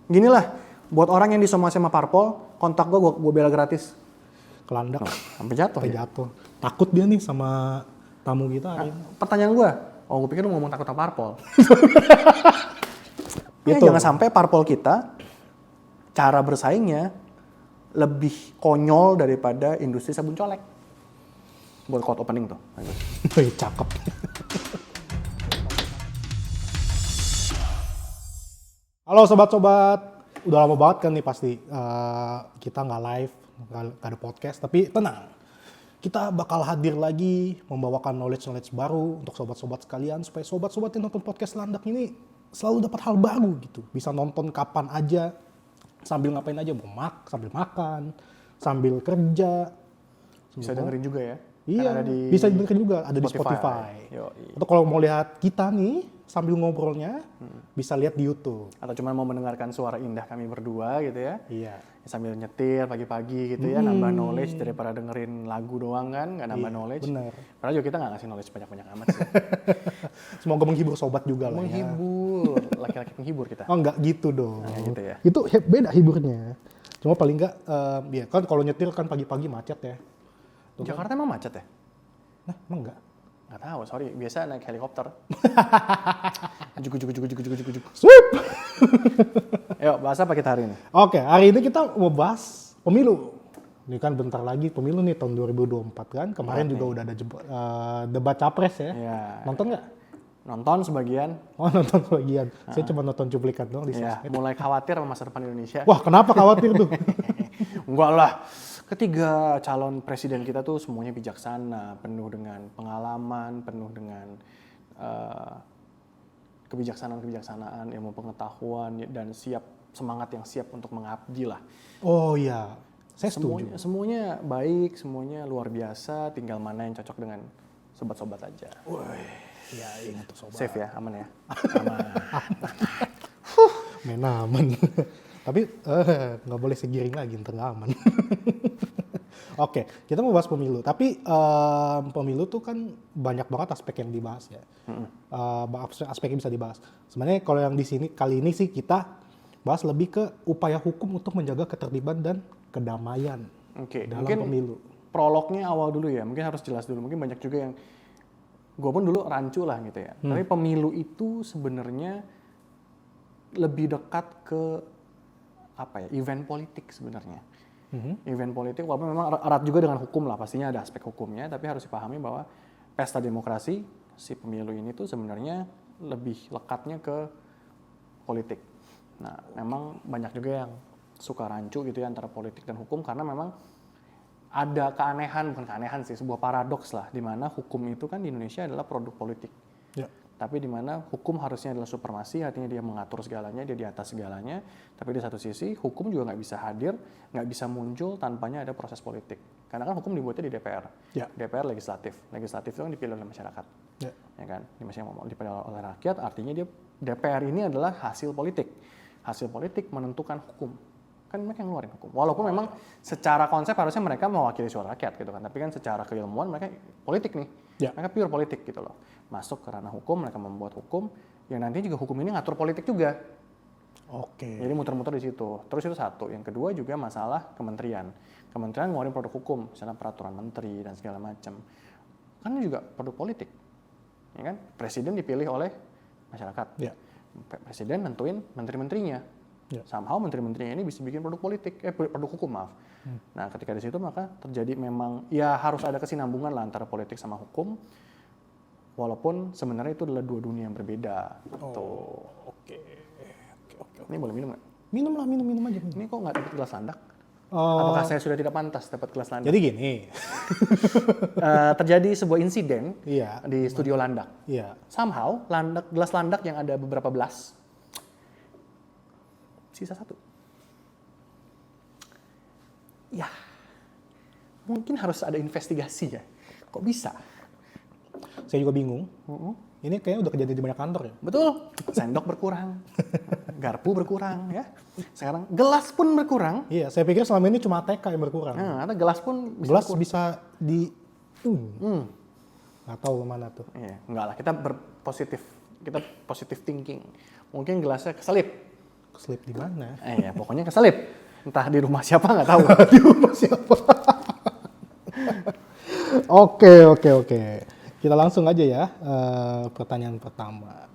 Gini lah, buat orang yang disomasi sama parpol, kontak gue bela gratis. Kelandak. Sampai jatuh Sampai ya. jatuh. Takut dia nih sama tamu kita hari ini. Pertanyaan gue, gue pikir lu ngomong takut sama parpol. Ya, Itu. jangan sampai parpol kita cara bersaingnya lebih konyol daripada industri sabun colek. Buat quote opening tuh. Wih, cakep. Halo sobat-sobat, udah lama banget kan nih pasti kita nggak live, nggak ada podcast, tapi tenang. Kita bakal hadir lagi membawakan knowledge baru untuk sobat-sobat sekalian supaya sobat-sobat yang nonton podcast Landak ini selalu dapat hal baru gitu. Bisa nonton kapan aja, sambil ngapain aja, sambil makan, sambil kerja. Bisa dengerin juga ya. Iya, Kan ada di bisa dengerin juga, ada di Spotify. Yoi. Atau kalau mau lihat kita nih sambil ngobrolnya, bisa lihat di YouTube. Atau cuma mau mendengarkan suara indah kami berdua gitu ya. Iya. Sambil nyetir pagi-pagi gitu ya, nambah knowledge daripada dengerin lagu doang kan, nggak nambah knowledge. Bener. Padahal juga kita nggak ngasih knowledge banyak-banyak amat sih. Semoga menghibur sobat juga lah ya. Menghibur, laki-laki penghibur kita. Oh enggak gitu dong. Nah, gitu ya. Itu beda hiburnya. Cuma paling enggak, ya kan kalau nyetir kan pagi-pagi macet ya. Jakarta emang macet ya? Nah, emang enggak? Nggak tahu, sorry. Biasa naik helikopter. Juk. Sweep! Yuk, bahas apa kita hari ini? Oke, hari ini kita mau bahas pemilu. Ini kan bentar lagi pemilu nih tahun 2024 kan. Kemarin juga udah ada debat capres ya. Iya. Nonton nggak? Nonton sebagian. Oh, nonton bagian. Saya cuma nonton cuplikan doang di Ya, sosmed. mulai khawatir sama masa depan Indonesia. Wah, kenapa khawatir tuh? Enggak lah. Ketiga calon presiden kita tuh semuanya bijaksana, penuh dengan pengalaman, penuh dengan kebijaksanaan, ilmu pengetahuan dan semangat yang siap untuk mengabdi lah. Oh iya, saya setuju. Semuanya baik, semuanya luar biasa, tinggal mana yang cocok dengan sobat-sobat aja. Wih, ya ingat tuh sobat. Safe ya, aman ya. Main aman. Tapi nggak boleh segiring lagi, ntar nggak aman. Oke, kita mau bahas pemilu. Tapi pemilu tuh kan banyak banget aspek yang dibahas ya. Aspek yang bisa dibahas. Sebenarnya kalau yang di sini kali ini sih kita bahas lebih ke upaya hukum untuk menjaga ketertiban dan kedamaian dalam mungkin pemilu. Prolognya awal dulu ya. Mungkin harus jelas dulu. Mungkin banyak juga yang gue pun dulu rancu lah gitu ya. Tapi pemilu itu sebenarnya lebih dekat ke event politik sebenarnya. Event politik walaupun memang erat juga dengan hukum lah, pastinya ada aspek hukumnya, tapi harus dipahami bahwa pesta demokrasi si pemilu ini tuh sebenarnya lebih lekatnya ke politik. Nah, memang banyak juga yang suka rancu gitu ya antara politik dan hukum karena memang ada bukan keanehan sih, sebuah paradoks lah di mana hukum itu kan di Indonesia adalah produk politik. Ya. Tapi di mana hukum harusnya adalah supremasi, artinya dia mengatur segalanya, dia di atas segalanya. Tapi di satu sisi, hukum juga nggak bisa hadir, nggak bisa muncul tanpanya ada proses politik. Karena kan hukum dibuatnya di DPR. Ya. DPR legislatif. Legislatif itu kan dipilih oleh masyarakat. Ya kan? Dipilih oleh rakyat, artinya DPR ini adalah hasil politik. Hasil politik menentukan hukum. Kan mereka yang ngeluarin hukum. Walaupun memang secara konsep harusnya mereka mewakili suara rakyat gitu kan. Tapi kan secara keilmuan mereka politik nih. Ya. Mereka pure politik gitu loh. Masuk ke ranah hukum, mereka membuat hukum yang nantinya juga hukum ini ngatur politik juga. Oke. Jadi muter-muter di situ. Terus itu satu. Yang kedua juga masalah kementerian. Kementerian ngeluarin produk hukum, misalnya peraturan menteri dan segala macam. Kan ini juga produk politik. Ya kan? Presiden dipilih oleh masyarakat. Ya. Presiden nentuin menteri-menterinya. Ya. Somehow menteri-menterinya ini bisa bikin produk politik, produk hukum maaf. Nah ketika di situ maka terjadi memang ya harus ada kesinambungan lah antara politik sama hukum. Walaupun sebenarnya itu adalah dua dunia yang berbeda. Oke. Ini boleh minum nggak? Minum aja. Ini kok nggak dapat gelas landak? Apakah saya sudah tidak pantas dapat gelas landak? Jadi gini. Terjadi sebuah insiden Iya. di studio landak. Iya. Somehow gelas landak yang ada beberapa belas, sisa satu. Ya, mungkin harus ada investigasi ya. Kok bisa? Saya juga bingung. Ini kayaknya udah kejadian di banyak kantor ya. Betul, sendok berkurang, garpu berkurang ya. Sekarang gelas pun berkurang. Iya, saya pikir selama ini cuma ATK yang berkurang. Nah, atau gelas pun bisa Gelas berkurang. bisa di nggak tahu kemana tuh. Iya, enggak lah, kita positive thinking. Mungkin gelasnya keselip. Keselip di mana? Ya pokoknya keselip. Entah di rumah siapa nggak tahu. Di rumah siapa? Oke. Kita langsung aja ya, pertanyaan pertama.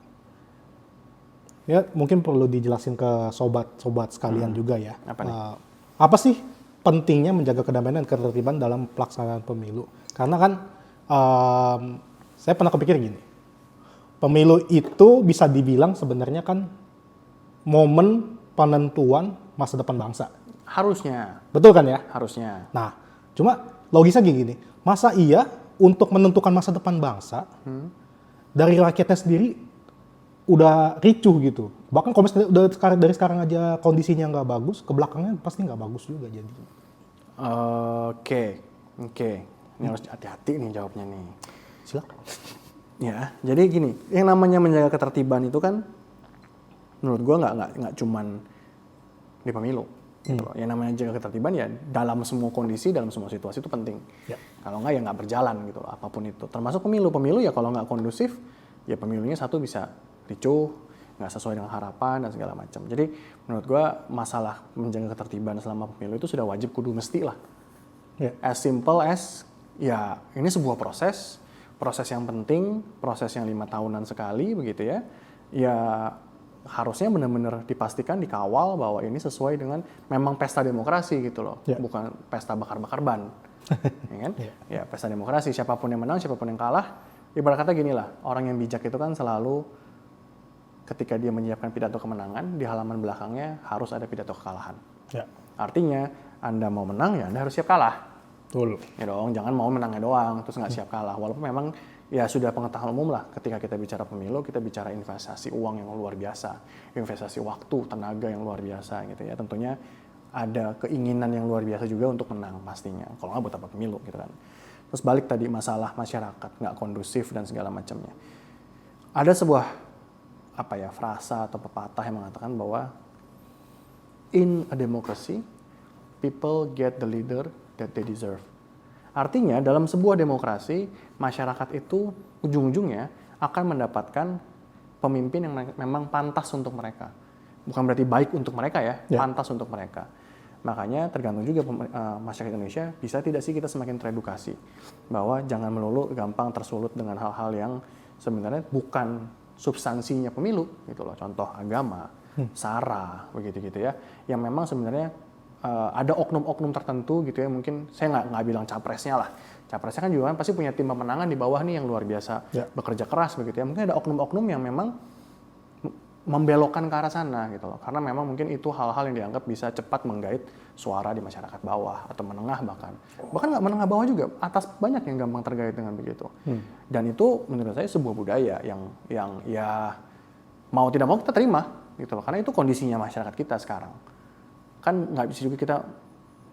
Ya, mungkin perlu dijelasin ke sobat-sobat sekalian juga ya. Apa nih? Apa sih pentingnya menjaga kedamaian dan ketertiban dalam pelaksanaan pemilu? Karena kan saya pernah kepikir gini, pemilu itu bisa dibilang sebenarnya kan momen penentuan masa depan bangsa. Harusnya. Betul kan ya? Harusnya. Nah, cuma logisnya gini, masa iya untuk menentukan masa depan bangsa, dari rakyatnya sendiri udah ricuh gitu. Bahkan kalau misalnya udah dari sekarang aja kondisinya nggak bagus, ke belakangnya pasti nggak bagus juga jadi. Oke. Ini harus hati-hati nih jawabnya nih. Silakan. Ya, jadi gini, yang namanya menjaga ketertiban itu kan, menurut gua nggak cuman di pemilu. Gitu loh. Yang namanya jaga ketertiban ya dalam semua kondisi, dalam semua situasi itu penting. Ya. Kalau nggak ya nggak berjalan gitu loh, apapun itu. Termasuk pemilu ya kalau nggak kondusif, ya pemilunya satu bisa ricuh, nggak sesuai dengan harapan dan segala macam. Jadi menurut gua masalah menjaga ketertiban selama pemilu itu sudah wajib kudu mesti lah. Ya. As simple as ya ini sebuah proses yang penting, proses yang 5 tahunan sekali begitu ya. Ya harusnya benar-benar dipastikan, dikawal bahwa ini sesuai dengan memang pesta demokrasi gitu loh, bukan pesta bakar-bakar ban, ya kan? Ya pesta demokrasi, siapapun yang menang, siapapun yang kalah, ibarat kata gini lah, orang yang bijak itu kan selalu ketika dia menyiapkan pidato kemenangan, di halaman belakangnya harus ada pidato kekalahan. Ya. Artinya, Anda mau menang ya Anda harus siap kalah. Betul. Ya dong, jangan mau menangnya doang, terus nggak siap kalah. Walaupun memang ya sudah pengetahuan umum lah, ketika kita bicara pemilu, kita bicara investasi uang yang luar biasa, investasi waktu, tenaga yang luar biasa gitu ya. Tentunya ada keinginan yang luar biasa juga untuk menang pastinya. Kalau nggak buat apa pemilu gitu kan. Terus balik tadi masalah masyarakat nggak kondusif dan segala macamnya. Ada sebuah frasa atau pepatah yang mengatakan bahwa in a democracy, people get the leader that they deserve. Artinya dalam sebuah demokrasi, masyarakat itu ujung-ujungnya akan mendapatkan pemimpin yang memang pantas untuk mereka. Bukan berarti baik untuk mereka ya, pantas untuk mereka. Makanya tergantung juga masyarakat Indonesia, bisa tidak sih kita semakin teredukasi. Bahwa jangan melulu gampang tersulut dengan hal-hal yang sebenarnya bukan substansinya pemilu. Gitu loh. Contoh agama, SARA, begitu-gitu ya. Yang memang sebenarnya ada oknum-oknum tertentu gitu ya, mungkin saya nggak bilang capresnya lah. Capresnya kan juga kan pasti punya tim pemenangan di bawah nih yang luar biasa bekerja keras begitu ya. Mungkin ada oknum-oknum yang memang membelokkan ke arah sana gitu loh. Karena memang mungkin itu hal-hal yang dianggap bisa cepat menggait suara di masyarakat bawah atau menengah bahkan. Bahkan nggak menengah bawah juga, atas banyak yang gampang tergait dengan begitu. Dan itu menurut saya sebuah budaya yang ya mau tidak mau kita terima gitu loh. Karena itu kondisinya masyarakat kita sekarang. Kan nggak bisa juga kita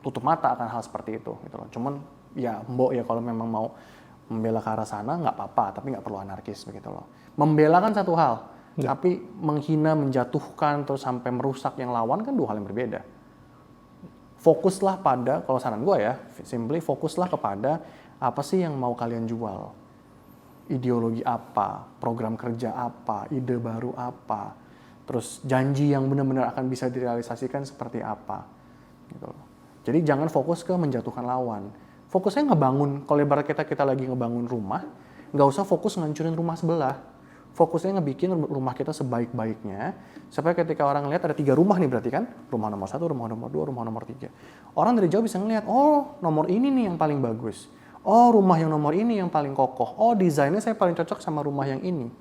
tutup mata akan hal seperti itu gitu loh. Cuman ya mbok ya kalau memang mau membela ke arah sana nggak apa-apa, tapi nggak perlu anarkis begitu loh. Membela kan satu hal, tapi menghina, menjatuhkan terus sampai merusak yang lawan kan dua hal yang berbeda. Fokuslah pada, kalau saran gue ya, simply fokuslah kepada apa sih yang mau kalian jual. Ideologi apa, program kerja apa, ide baru apa. Terus janji yang benar-benar akan bisa direalisasikan seperti apa, gitu loh. Jadi jangan fokus ke menjatuhkan lawan. Fokusnya ngebangun. Kalau ibarat kita lagi ngebangun rumah, nggak usah fokus ngancurin rumah sebelah. Fokusnya ngebikin rumah kita sebaik-baiknya, supaya ketika orang lihat ada 3 rumah nih berarti kan, rumah nomor 1, rumah nomor 2, rumah nomor 3. Orang dari jauh bisa ngelihat, oh nomor ini nih yang paling bagus. Oh rumah yang nomor ini yang paling kokoh. Oh desainnya saya paling cocok sama rumah yang ini.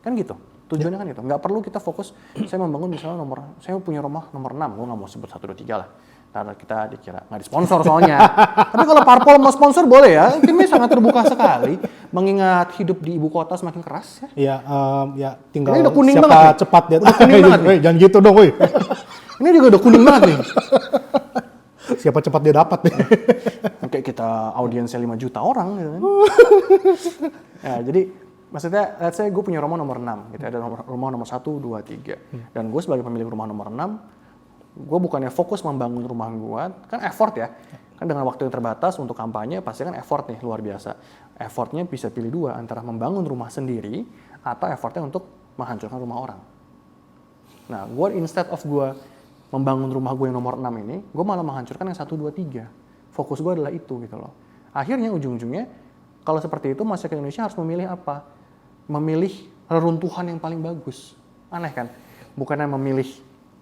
Kan gitu. Tujuannya kan itu, nggak perlu kita fokus, saya membangun misalnya saya punya rumah nomor 6, gue nggak mau sebut 1, 2, 3 lah. Karena kita dikira nggak disponsor soalnya. Tapi kalau parpol mau sponsor boleh ya, timnya sangat terbuka sekali. Mengingat hidup di ibu kota semakin keras ya. Iya, ya tinggal ini udah kuning siapa banget cepat dia. Udah kuning banget nih. Jangan gitu dong, woi. Ini juga udah kuning banget nih. Siapa cepat dia dapat nih. Kayak kita audiensnya 5 juta orang gitu kan. Ya, jadi maksudnya, let's say gue punya rumah nomor 6, gitu. Ada rumah nomor 1, 2, 3. Dan gue sebagai pemilik rumah nomor 6, gue bukannya fokus membangun rumah gue, kan effort ya. Kan dengan waktu yang terbatas untuk kampanye, pasti kan effort nih, luar biasa. Effortnya bisa pilih 2, antara membangun rumah sendiri, atau effortnya untuk menghancurkan rumah orang. Nah, gue instead of gue membangun rumah gue yang nomor 6 ini, gue malah menghancurkan yang 1, 2, 3. Fokus gue adalah itu gitu loh. Akhirnya ujung-ujungnya, kalau seperti itu masyarakat Indonesia harus memilih apa? Memilih reruntuhan yang paling bagus. Aneh kan? Bukannya memilih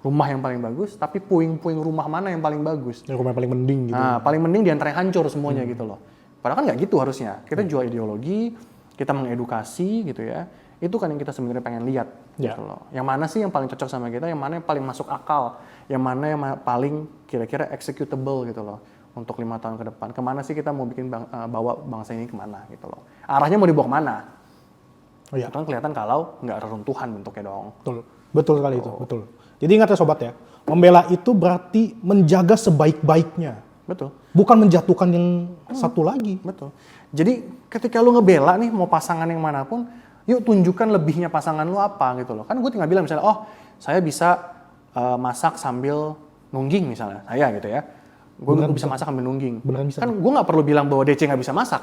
rumah yang paling bagus, tapi puing-puing rumah mana yang paling bagus. Yang rumah paling mending gitu. Nah, paling mending di antara yang hancur semuanya gitu loh. Padahal kan nggak gitu harusnya. Kita jual ideologi, kita mengedukasi gitu ya. Itu kan yang kita sebenarnya pengen lihat gitu loh. Yang mana sih yang paling cocok sama kita, yang mana yang paling masuk akal, yang mana yang paling kira-kira executable gitu loh untuk 5 tahun ke depan. Kemana sih kita mau bikin bawa bangsa ini kemana gitu loh. Arahnya mau dibawa kemana? Oh iya. Itu kan kelihatan kalau nggak reruntuhan bentuknya dong. Betul sekali itu, betul. Jadi ingat ya sobat ya, membela itu berarti menjaga sebaik-baiknya. Betul. Bukan menjatuhkan yang satu lagi. Betul. Jadi ketika lu ngebela nih mau pasangan yang manapun, yuk tunjukkan lebihnya pasangan lu apa gitu loh. Kan gue tinggal bilang misalnya, oh saya bisa masak sambil nungging misalnya, saya gitu ya. Gue bisa masak sambil nungging. Beneran bisa. Kan gue nggak perlu bilang bahwa DC nggak bisa masak.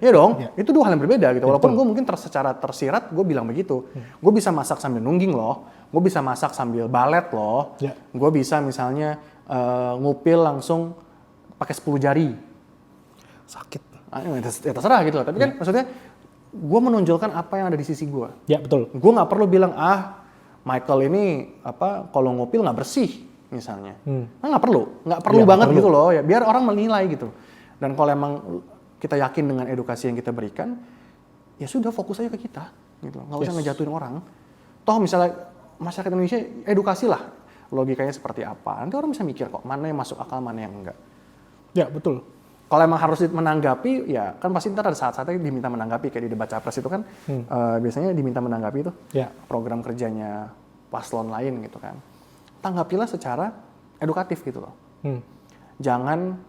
Iya dong, itu 2 hal yang berbeda gitu. Walaupun gue mungkin secara tersirat gue bilang begitu. Gue bisa masak sambil nungging loh. Gue bisa masak sambil balet loh. Gue bisa misalnya ngupil langsung pakai 10 jari. Sakit. Ya terserah gitu loh. Tapi kan maksudnya gue menonjolkan apa yang ada di sisi gue. Ya betul. Gue nggak perlu bilang Michael ini kalau ngupil nggak bersih misalnya. Nah, nggak perlu banget gitu loh ya. Biar orang menilai gitu. Dan kalau emang kita yakin dengan edukasi yang kita berikan, ya sudah fokus aja ke kita gitu loh. Nggak usah ngejatuhin orang. Toh misalnya masyarakat Indonesia edukasi lah logikanya seperti apa. Nanti orang bisa mikir kok mana yang masuk akal mana yang enggak. Ya betul. Kalau emang harus menanggapi, ya kan pasti ntar ada saat-saatnya diminta menanggapi. Kayak di debat capres itu kan biasanya diminta menanggapi itu program kerjanya paslon lain gitu kan. Tanggapilah secara edukatif gitu loh. Jangan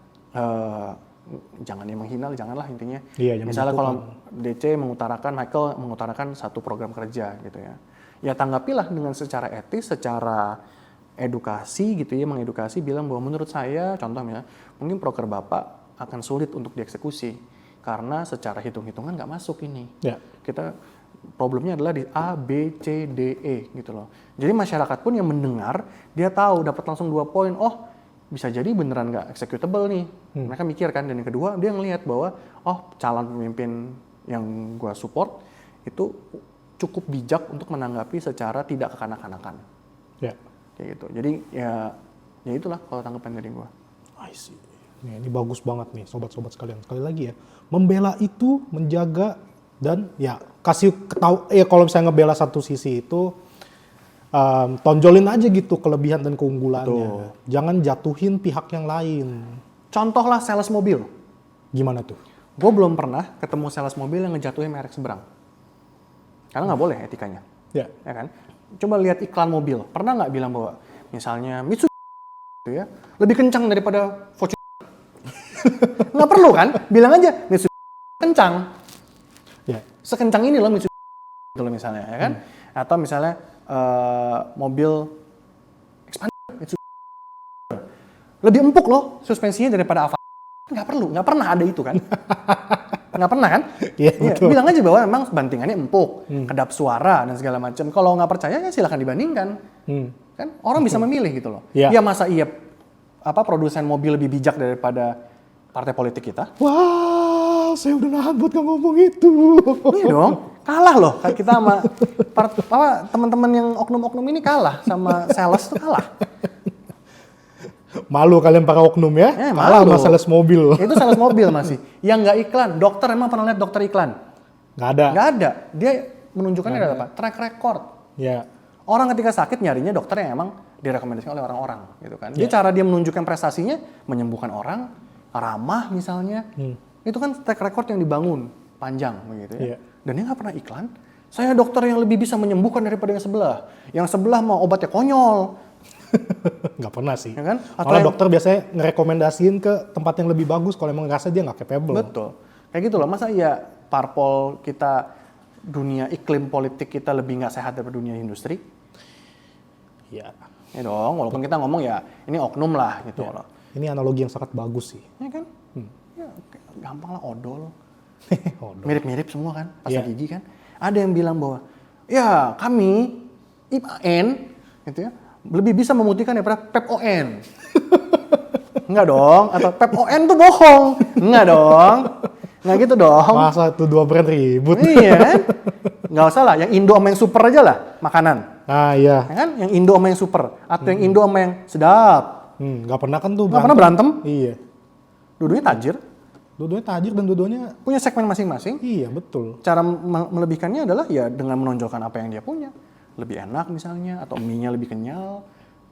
yang menghina, janganlah intinya. Misalnya kalau DC Michael mengutarakan satu program kerja gitu ya. Ya tanggapilah dengan secara etis, secara edukasi gitu ya, mengedukasi bilang bahwa menurut saya contohnya mungkin proker Bapak akan sulit untuk dieksekusi karena secara hitung-hitungan nggak masuk ini. Kita problemnya adalah di A, B, C, D, E gitu loh. Jadi masyarakat pun yang mendengar dia tahu dapat langsung 2 poin. Oh bisa jadi beneran nggak executable nih. Mereka mikir kan. Dan yang kedua dia ngelihat bahwa oh calon pemimpin yang gua support itu cukup bijak untuk menanggapi secara tidak kekanak-kanakan. Kayak gitu. Jadi ya itulah kalau tanggapan dari gua. I see. Ini bagus banget nih sobat-sobat sekalian. Sekali lagi ya, membela itu menjaga dan ya kasih ketahu kalau misalnya ngebela satu sisi itu tonjolin aja gitu kelebihan dan keunggulannya. Jangan jatuhin pihak yang lain. Contohlah sales mobil. Gimana tuh? Gue belum pernah ketemu sales mobil yang ngejatuhin merek seberang. Karena nggak boleh etikanya. Ya kan? Coba lihat iklan mobil. Pernah nggak bilang bahwa misalnya Mitsubishi gitu ya, lebih kencang daripada Fortuner? Nggak perlu kan? Bilang aja Mitsubishi kencang. Sekencang ini loh Mitsubishi gitu loh misalnya, ya kan? Atau misalnya mobil Expander Mitsubishi lebih empuk loh suspensinya daripada Avanza. Nggak pernah ada itu kan? Nggak pernah kan? Bilang aja bahwa memang bantingannya empuk, kedap suara dan segala macam. Kalau nggak percaya ya silahkan dibandingkan. Kan orang bisa memilih gitu loh. Ya masa produsen mobil lebih bijak daripada partai politik kita? Wah, saya udah nahan buat ngomong itu. Iya dong, kalah loh kita sama teman-teman yang oknum-oknum ini kalah sama sales tuh kalah. Malu kalian para oknum ya? Kalah sama sales mobil. Itu sales mobil masih. Yang nggak iklan, dokter emang pernah lihat dokter iklan? Nggak ada. Nggak ada. Dia menunjukkannya ada apa? Track record. Orang ketika sakit nyarinya dokter yang emang direkomendasikan oleh orang-orang gitu kan. Dia cara dia menunjukkan prestasinya menyembuhkan orang, ramah misalnya. Itu kan track record yang dibangun panjang begitu ya. Dan dia nggak pernah iklan. Saya dokter yang lebih bisa menyembuhkan daripada yang sebelah. Yang sebelah mau obatnya konyol. Nggak pernah sih. Ya kan? Malah dokter biasanya ngerekomendasiin ke tempat yang lebih bagus kalau emang ngerasa dia nggak capable. Betul. Kayak gitu loh. Masa ya parpol kita, dunia iklim politik kita lebih nggak sehat daripada dunia industri? Ya dong. Walaupun kita ngomong ya ini oknum lah gitu loh. Ini analogi yang sangat bagus sih. Ya kan? Ya, gampang lah odol. Mirip-mirip semua kan, pasta gigi kan. Ada yang bilang bahwa ya kami IPAN gitu ya, lebih bisa memutihkan daripada PEP-ON. Enggak dong, atau PEP-ON tuh bohong. Enggak dong. Nggak gitu dong. Masa tuh 2 brand ribut. Iya kan? Nggak usah lah, yang Indo sama yang super aja lah, makanan. Ah iya. Ya kan? Yang Indo sama yang super. Atau yang Indo sama yang sedap. Nggak pernah kan tuh Nggak pernah berantem. Iya. Dua-duanya tajir. Dua-duanya tajir dan dua-duanya Punya segmen masing-masing. iya betul. Cara melebihkannya adalah ya dengan menonjolkan apa yang dia punya. Lebih enak misalnya, atau mie-nya lebih kenyal,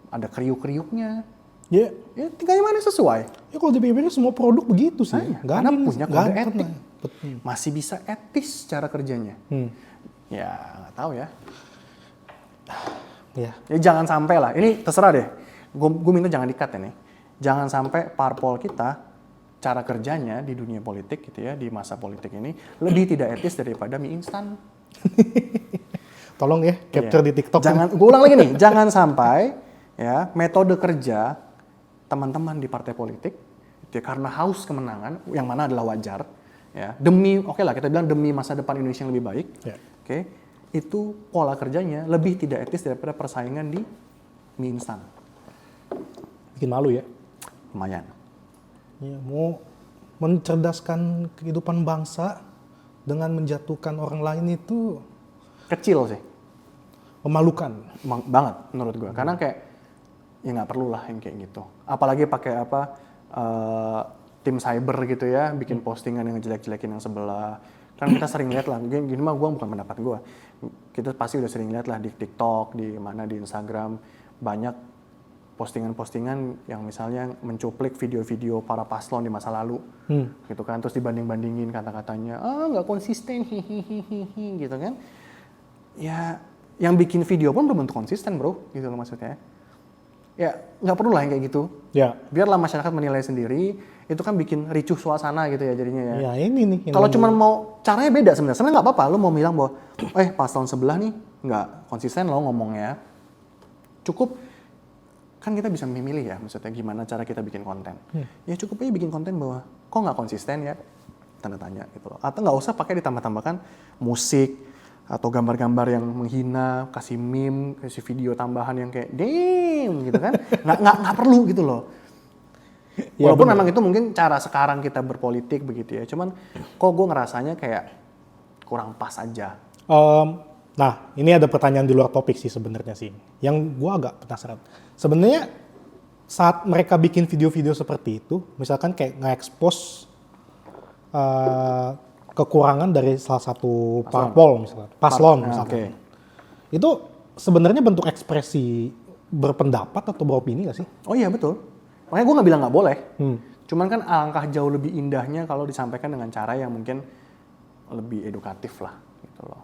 ada kriuk-kriuknya. Ya, Ya tinggal yang mana sesuai. ya kalau dipikir semua produk begitu sih. Nah, Nggak karena ada yang- punya nggak kode ada etik. pernah. Betul. Masih bisa etis cara kerjanya. Ya nggak tahu ya. Ya. Ya jangan sampai lah, ini terserah deh. Gue minta jangan di-cut ini. Jangan sampai parpol kita, cara kerjanya di dunia politik gitu ya, di masa politik ini, lebih tidak etis daripada mie instan. Tolong ya, capture Iya. di TikTok. Jangan, gue ulang lagi nih, jangan sampai ya metode kerja teman-teman di partai politik, gitu ya, karena haus kemenangan, yang mana adalah wajar, ya demi, oke lah kita bilang demi masa depan Indonesia yang lebih baik, Ya. oke, itu pola kerjanya lebih tidak etis daripada persaingan di mie instan. Bikin malu ya. Lumayan. Ya, mau mencerdaskan kehidupan bangsa dengan menjatuhkan orang lain itu Kecil sih, memalukan. banget menurut gue. Karena kayak, ya nggak perlu lah yang kayak gitu. Apalagi pakai apa, tim cyber gitu ya, bikin postingan yang jelek-jelekin yang sebelah. Kan kita sering lihat lah, gini mah gue bukan pendapat gue. Kita pasti udah sering lihat lah di TikTok, di mana di Instagram, banyak postingan-postingan yang misalnya mencuplik video-video para paslon di masa lalu, gitu kan, terus dibanding-bandingin kata-katanya, nggak konsisten, hihihihi, gitu kan. Ya, yang bikin video pun belum tentu konsisten bro, gitu loh maksudnya. Ya, nggak perlu lah yang kayak gitu. Ya. Biarlah masyarakat menilai sendiri, itu kan bikin ricuh suasana gitu ya jadinya ya. Ya ini nih. yang Kalau cuma mau, caranya beda sebenarnya nggak apa-apa, lo mau bilang bahwa, paslon sebelah nih nggak konsisten lo ngomongnya. Cukup, kan kita bisa memilih ya, maksudnya gimana cara kita bikin konten. Ya cukup aja bikin konten bahwa, kok nggak konsisten ya, tanda tanya gitu loh. Atau nggak usah pakai ditambah-tambahkan musik, atau gambar-gambar yang menghina, kasih meme, kasih video tambahan yang kayak, damn gitu kan. Nggak perlu gitu loh. Ya, Walaupun bener. memang itu mungkin cara sekarang kita berpolitik begitu ya. Cuman kok gue ngerasanya kayak kurang pas aja. Nah, ini ada pertanyaan di luar topik sih sebenarnya sih. Yang gua agak penasaran. Sebenarnya saat mereka bikin video-video seperti itu, misalkan kayak nge-expose kekurangan dari salah satu parpol misalkan, paslon misalkan. Oke. Itu sebenarnya bentuk ekspresi berpendapat atau beropini nggak sih? Oh iya betul. Makanya gue nggak bilang nggak boleh. Cuman kan alangkah jauh lebih indahnya kalau disampaikan dengan cara yang mungkin lebih edukatif lah gitu loh.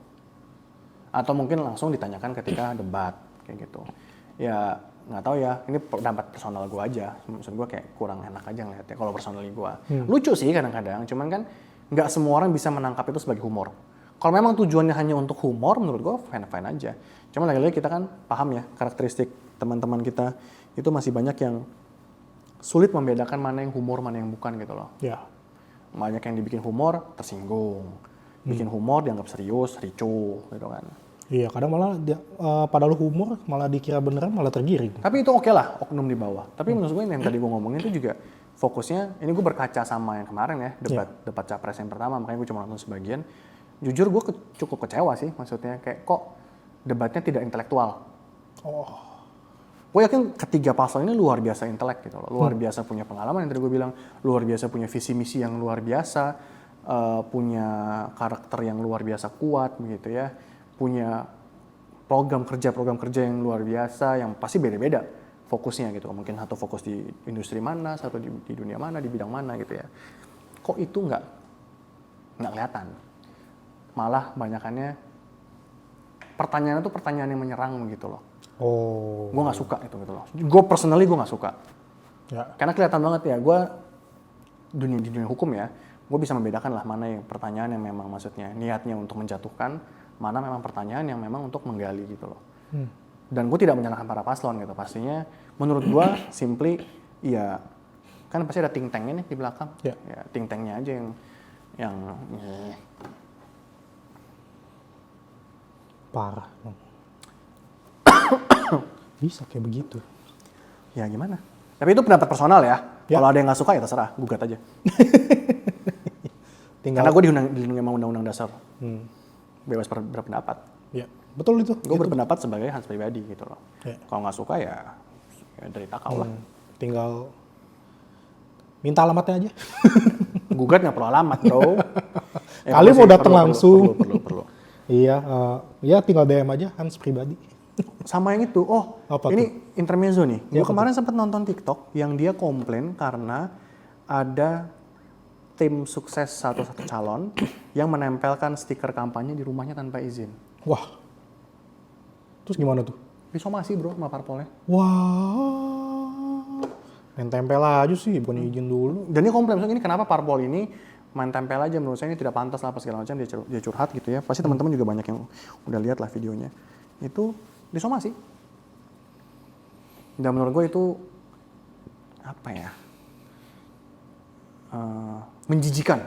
Atau mungkin langsung ditanyakan ketika debat kayak gitu. Ya nggak tahu ya, ini pendapat personal gue aja. Maksud gue kayak kurang enak aja ngeliatnya kalau personal gue. Lucu sih kadang-kadang, cuman kan nggak semua orang bisa menangkap itu sebagai humor. Kalau memang tujuannya hanya untuk humor, menurut gue fine-fine aja. Cuma lagi-lagi kita kan paham ya, karakteristik teman-teman kita itu masih banyak yang sulit membedakan mana yang humor, mana yang bukan gitu loh. Ya. Banyak yang dibikin humor, tersinggung. Bikin humor dianggap serius, ricuh gitu kan. Iya, kadang malah padahal humor malah dikira beneran malah tergiring. Tapi itu oke lah, oknum di bawah. Tapi menurut gue yang tadi gue ngomongin itu juga fokusnya, ini gue berkaca sama yang kemarin ya, debat capres yang pertama, makanya gue cuma nonton sebagian. Jujur gue cukup kecewa sih, maksudnya kayak kok debatnya tidak intelektual. Gue yakin ketiga paslon ini luar biasa intelek gitu loh, luar biasa punya pengalaman yang tadi gue bilang, luar biasa punya visi misi yang luar biasa, punya karakter yang luar biasa kuat begitu ya, punya program kerja yang luar biasa yang pasti beda-beda fokusnya gitu. Mungkin satu fokus di industri mana, satu di dunia mana, di bidang mana gitu ya. Kok itu nggak kelihatan? Malah banyakannya pertanyaan itu pertanyaan yang menyerang gitu loh. Gue nggak suka itu gitu loh. Gue personally gue nggak suka. Ya. Karena kelihatan banget ya, gue di dunia hukum ya, gue bisa membedakan lah mana yang pertanyaan yang memang maksudnya niatnya untuk menjatuhkan, mana memang pertanyaan yang memang untuk menggali gitu loh. Dan gue tidak menyalahkan para paslon gitu, pastinya menurut gue simply ya kan pasti ada think tanknya nih di belakang, Ya. ya think tanknya aja yang Parah. Bisa kayak begitu. Ya gimana? Tapi itu pendapat personal ya. Ya. Kalau ada yang nggak suka ya terserah, gugat aja. Karena gue dilindungi sama undang-undang dasar. Bebas berpendapat. Ya, betul itu. Gue berpendapat sebagai Hans pribadi gitu loh. Ya. Kalau nggak suka ya derita kau lah. Tinggal minta alamatnya aja. Gugat nggak perlu alamat bro. Kali mau datang langsung. Perlu. Iya, ya tinggal DM aja Hans pribadi. Sama yang itu, Apa ini intermezzo nih. Ya, Gue kemarin sempat nonton TikTok yang dia komplain karena ada tim sukses satu calon yang menempelkan stiker kampanye di rumahnya tanpa izin. Wah, terus gimana tuh? Disomasi bro sama parpolnya. Wah, main tempel aja sih, bukan izin dulu. Dan dia komplain, misalnya ini kenapa parpol ini main tempel aja, menurut saya ini tidak pantas lah apa segala macam, dia curhat gitu ya. Pasti teman-teman juga banyak yang udah lihat lah videonya. Itu disomasi. Dan menurut gue itu apa ya? Menjijikan.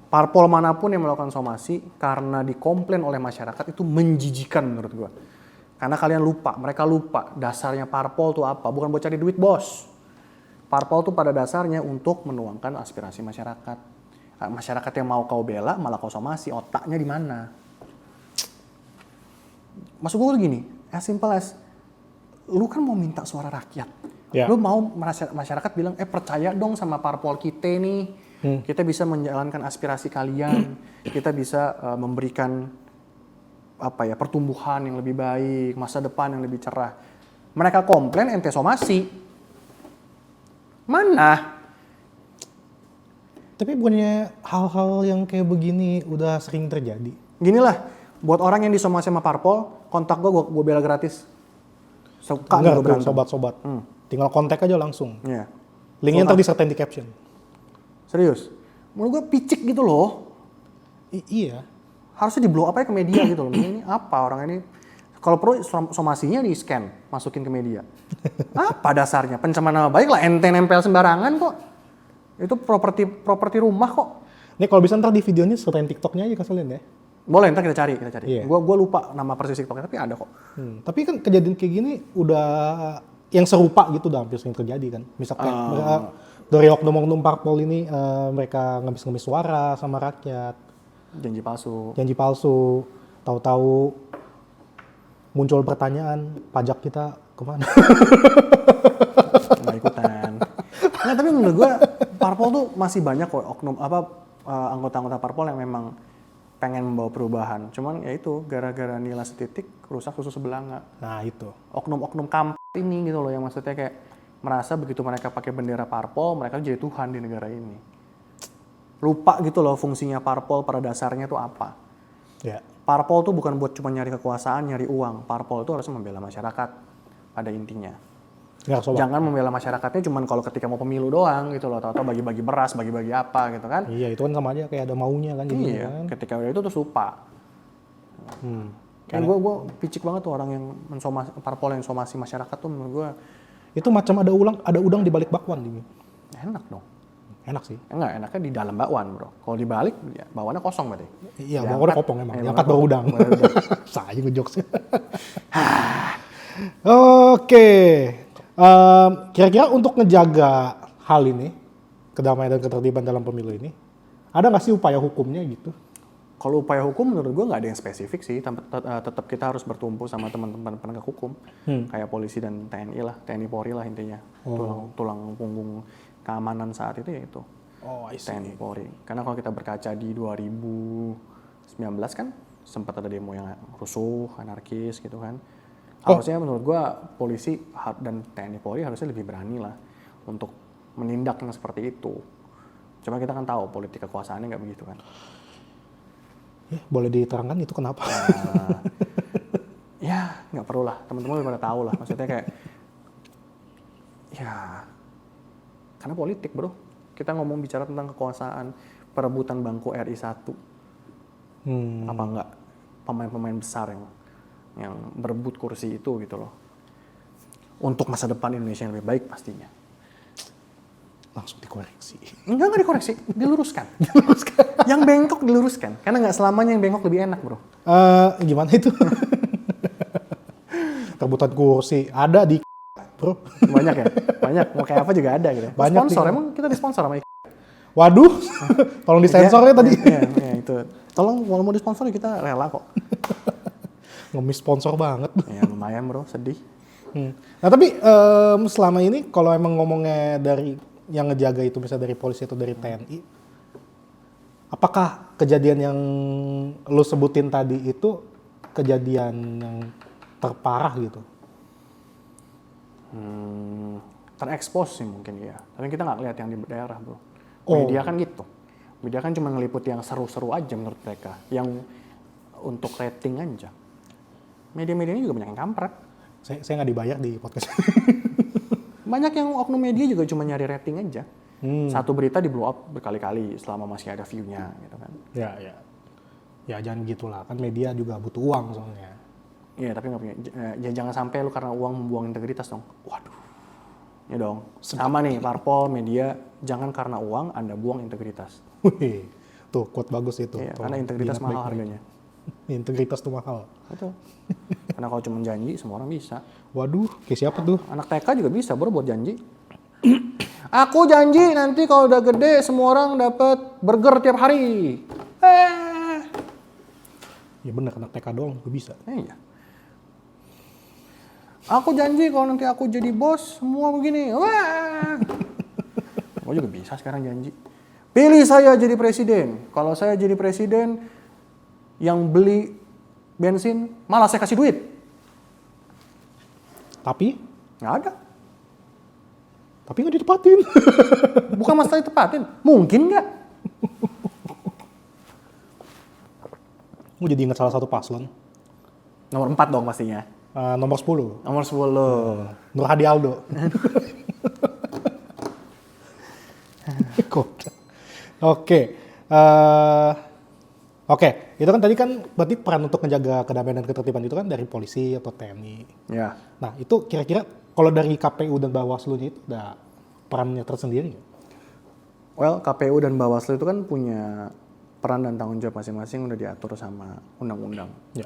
Parpol manapun yang melakukan somasi karena dikomplain oleh masyarakat itu menjijikan menurut gue. Karena mereka lupa dasarnya parpol itu apa, bukan buat cari duit bos. Parpol itu pada dasarnya untuk menuangkan aspirasi masyarakat. Masyarakat yang mau kau bela malah kau somasi, otaknya di mana? Maksud gue tuh gini, as simple as lu kan mau minta suara rakyat. Ya. Lu mau masyarakat bilang, percaya dong sama parpol kita nih. Kita bisa menjalankan aspirasi kalian. Kita bisa memberikan pertumbuhan yang lebih baik, masa depan yang lebih cerah. Mereka komplain, ente somasi. Mana? Tapi bukannya hal-hal yang kayak begini udah sering terjadi? Ginilah, buat orang yang disomasi sama parpol, kontak gue bela gratis. Enggak tuh sobat-sobat. Tinggal kontak aja langsung. Iya. Linknya ntar disertain di caption. Serius. Menurut gue picik gitu loh. Iya. Harusnya di blow up aja ke media gitu loh. Ini apa orang ini? Kalau perlu somasinya di scan, masukin ke media. Apa dasarnya? Pencemaran nama baik lah, ente nempel sembarangan kok. Itu properti rumah kok. Ini kalau bisa ntar di videonya sertain TikToknya aja kalian ya. Boleh, ntar kita cari. Iya. Gua lupa nama persis TikToknya, tapi ada kok. Tapi kan kejadian kayak gini udah yang serupa gitu udah hampir sering terjadi kan. Misalkan dari oknum-oknum parpol ini mereka ngemis-ngemis suara sama rakyat. Janji palsu. Tahu-tahu muncul pertanyaan pajak kita kemana? Nggak ikutan. Nggak, tapi menurut gue parpol tuh masih banyak kok anggota-anggota parpol yang memang pengen membawa perubahan. Cuman ya itu gara-gara nilai setitik rusak susu sebelanga. Nah itu. Oknum-oknum ini gitu loh yang maksudnya kayak merasa begitu mereka pakai bendera parpol mereka jadi Tuhan di negara ini. Lupa gitu loh fungsinya parpol pada dasarnya tuh apa. Ya. Parpol tuh bukan buat cuma nyari kekuasaan, nyari uang. Parpol itu harus membela masyarakat pada intinya. Ya, Jangan membela masyarakatnya cuma kalau ketika mau pemilu doang gitu loh. Atau bagi-bagi beras, bagi-bagi apa gitu kan. Iya, itu kan sama aja kayak ada maunya kan. Iya, kan? ketika udah itu terus lupa. Kan gue picik banget tuh orang yang parpol yang somasi masyarakat tuh menurut gue. Itu macam ada udang di balik bakwan ini. Enak dong. Enak sih. Enggak, enaknya di dalam bakwan bro. Kalau dibalik, ya bakwannya kosong berarti. Iya, bakwannya kopong emang. Diangkat baru udang. Saya ngejokes. Oke. Kira-kira untuk ngejaga hal ini, kedamaian dan ketertiban dalam pemilu ini, ada nggak sih upaya hukumnya gitu? Kalau upaya hukum menurut gue nggak ada yang spesifik sih. Tetap kita harus bertumpu sama teman-teman penegak hukum. Kayak polisi dan TNI lah. TNI Polri lah intinya. Tulang punggung keamanan saat itu ya itu. TNI Polri. Karena kalau kita berkaca di 2019 kan sempat ada demo yang rusuh, anarkis gitu kan. Harusnya menurut gua polisi dan TNI Polri harusnya lebih berani lah untuk menindak yang seperti itu. Cuma kita kan tahu politik kekuasaannya nggak begitu kan. Ya, boleh diterangkan itu kenapa? Ya nggak perlu lah, teman-teman udah pada tahu lah. Maksudnya kayak ya karena politik bro. Kita ngomong bicara tentang kekuasaan, perebutan bangku RI 1. Apa enggak pemain-pemain besar yang berebut kursi itu gitu loh. Untuk masa depan Indonesia yang lebih baik pastinya. Langsung dikoreksi. Enggak dikoreksi, diluruskan. Yang bengkok diluruskan. Karena nggak selamanya yang bengkok lebih enak bro. Gimana itu? Rebutan kursi ada di bro. Banyak ya? Banyak. Mau kayak apa juga ada gitu. Banyak Sponsor, nih. emang kita disponsor sama Waduh, tolong disensor ya tadi. Iya, itu. Tolong kalau mau disponsor kita rela kok. Ngemis sponsor banget. Ya lumayan bro, sedih. Nah tapi selama ini kalau emang ngomongnya dari yang ngejaga itu misalnya dari polisi atau dari TNI, apakah kejadian yang lo sebutin tadi itu kejadian yang terparah gitu? Terekspos sih mungkin ya. Tapi kita nggak lihat yang di daerah bro. Oh. Media kan gitu. Media kan cuma ngeliput yang seru-seru aja menurut mereka. Yang untuk rating aja. Media-medianya juga banyak yang kampret. Saya nggak dibayar di podcast. Banyak yang oknum media juga cuma nyari rating aja. Satu berita di blow up berkali-kali selama masih ada view-nya gitu kan. Ya jangan gitulah, kan media juga butuh uang soalnya. Iya tapi nggak punya. Ya, jangan sampai lu karena uang membuang integritas dong. Waduh. Ya dong. Sama nih parpol, media, jangan karena uang Anda buang integritas. Wih, tuh quote bagus itu. Iya, karena integritas mahal harganya. Integritas tuh mahal. Betul. Karena kalau cuma janji semua orang bisa. Waduh, kayak siapa tuh? Anak TK juga bisa bro buat janji. Aku janji nanti kalau udah gede semua orang dapat burger tiap hari. Ya bener, anak TK doang juga bisa. Iya. Aku janji kalau nanti aku jadi bos semua begini. Wah. Aku juga bisa sekarang janji. Pilih saya jadi presiden. Kalau saya jadi presiden yang beli bensin malah saya kasih duit. Tapi Nggak ada. nggak ditepatin. Bukan masalah ditepatin. Mungkin nggak. Gue jadi ingat salah satu paslon. Nomor 4 dong pastinya. Nomor 10. Nomor 10. Nur Hadi Aldo. Oke. Oke, itu kan tadi kan berarti peran untuk menjaga kedamaian dan ketertiban itu kan dari polisi atau TNI. Ya. Nah, itu kira-kira kalau dari KPU dan Bawaslu itu ada perannya tersendiri nggak? Well, KPU dan Bawaslu itu kan punya peran dan tanggung jawab masing-masing udah diatur sama undang-undang. Ya.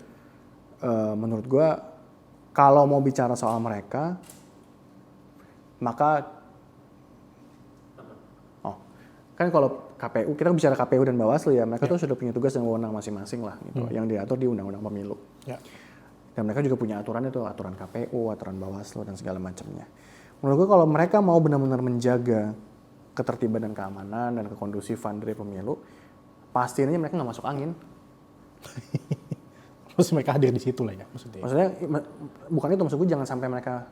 Menurut gua kalau mau bicara soal mereka, maka kan kalau KPU, kita bicara KPU dan Bawaslu ya, mereka tuh sudah punya tugas dan wewenang masing-masing lah gitu, yang diatur di Undang-Undang Pemilu. Ya. Dan mereka juga punya aturan itu, aturan KPU, aturan Bawaslu dan segala macamnya. Menurut gua kalau mereka mau benar-benar menjaga ketertiban dan keamanan dan kekondusifan dari pemilu, pastinya mereka nggak masuk angin. Terus mereka hadir di situ lah ya maksudnya. Maksudnya bukan itu, maksud gue jangan sampai mereka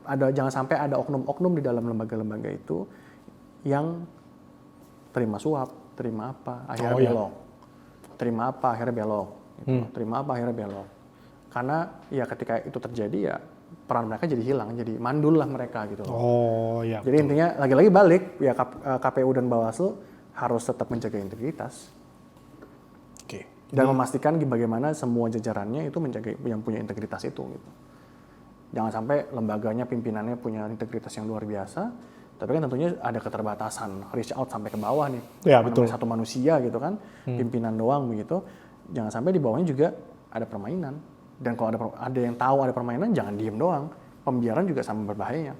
jangan sampai ada oknum-oknum di dalam lembaga-lembaga itu yang terima suap, terima apa, akhirnya belok. Terima apa, akhirnya belok. Gitu. Terima apa, akhirnya belok. Karena ya ketika itu terjadi ya peran mereka jadi hilang, jadi mandul lah mereka gitu. Oh iya. Jadi intinya lagi-lagi balik ya KPU dan Bawaslu harus tetap menjaga integritas. Oke. Dan memastikan bagaimana semua jajarannya itu menjaga yang punya integritas itu gitu. Jangan sampai lembaganya, pimpinannya punya integritas yang luar biasa, tapi kan tentunya ada keterbatasan, reach out sampai ke bawah nih. Ya, betul. Satu manusia gitu kan, pimpinan doang begitu. Jangan sampai di bawahnya juga ada permainan. Dan kalau ada yang tahu ada permainan, jangan diem doang. Pembiaran juga sama berbahayanya.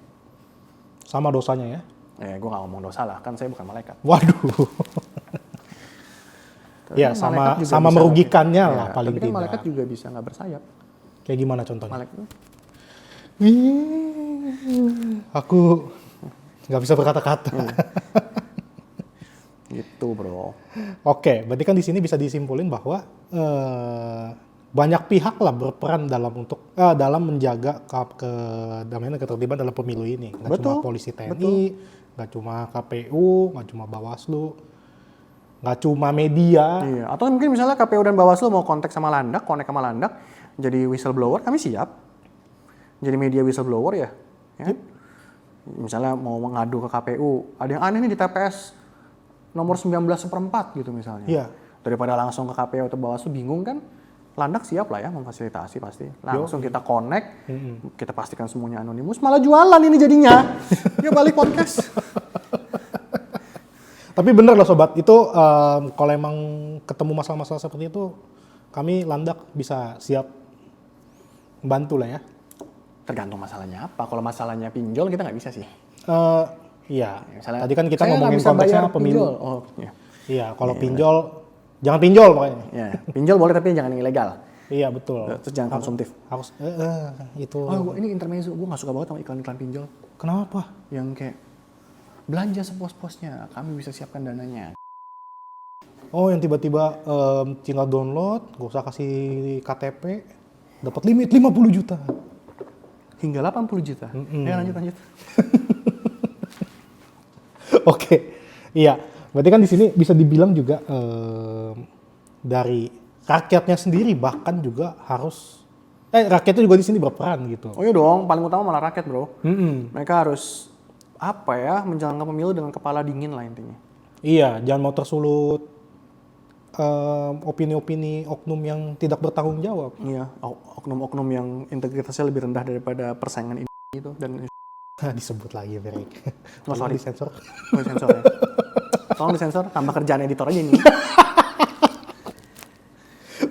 Sama dosanya ya? Gue gak ngomong dosa lah, kan saya bukan malaikat. Waduh. Ya sama merugikannya lah paling tapi kan tidak. malaikat juga bisa nggak bersayap. Kayak gimana contohnya? Malaikat. Aku nggak bisa berkata-kata. Gitu bro. Oke, berarti kan di sini bisa disimpulin bahwa banyak pihak lah berperan dalam menjaga kedamaian dan ketertiban dalam pemilu ini. Nggak cuma polisi TNI, nggak cuma KPU, nggak cuma Bawaslu, nggak cuma media. Iya. Atau mungkin misalnya KPU dan Bawaslu mau connect sama Landak, jadi whistleblower, kami siap. Jadi media whistleblower ya. Misalnya mau mengadu ke KPU, ada yang aneh nih di TPS nomor 19/4 gitu misalnya. Iya. Daripada langsung ke KPU atau Bawaslu bingung kan, Landak siap lah ya memfasilitasi pasti. Langsung kita connect, kita pastikan semuanya anonimus, malah jualan ini jadinya. Ya balik podcast. Tapi bener loh sobat, itu kalau emang ketemu masalah-masalah seperti itu, kami Landak bisa siap bantu lah ya. Tergantung masalahnya apa. Kalau masalahnya pinjol kita nggak bisa sih. Iya. Misalnya, Tadi kan kita saya nggak ngomongin bisa konteksnya bayar pemilu. pinjol. Oh, iya. Iya, kalau pinjol jangan pinjol pokoknya. Ya, pinjol boleh tapi jangan yang ilegal. Iya betul. Terus jangan konsumtif. Harus itu. Oh, ini intermezzo. Gue nggak suka banget sama iklan-iklan pinjol. Kenapa? Yang kayak belanja sepos-posnya, kami bisa siapkan dananya. Oh, yang tiba-tiba tinggal download, gak usah kasih KTP, dapat limit 50 juta. Hingga 80 juta. Lanjut. Oke, iya. Berarti kan di sini bisa dibilang juga dari rakyatnya sendiri bahkan juga harus rakyatnya juga di sini berperan gitu. Oh iya dong, paling utama malah rakyat bro. Mereka harus menjalankan pemilu dengan kepala dingin lah intinya. Iya, jangan mau tersulut opini-opini oknum yang tidak bertanggung jawab. Iya, oknum-oknum yang integritasnya lebih rendah daripada persaingan ini itu dan disebut lagi Berik. Oh sorry, disensor. Oh, disensor ya. Tolong disensor, tambah kerjaan editor aja nih.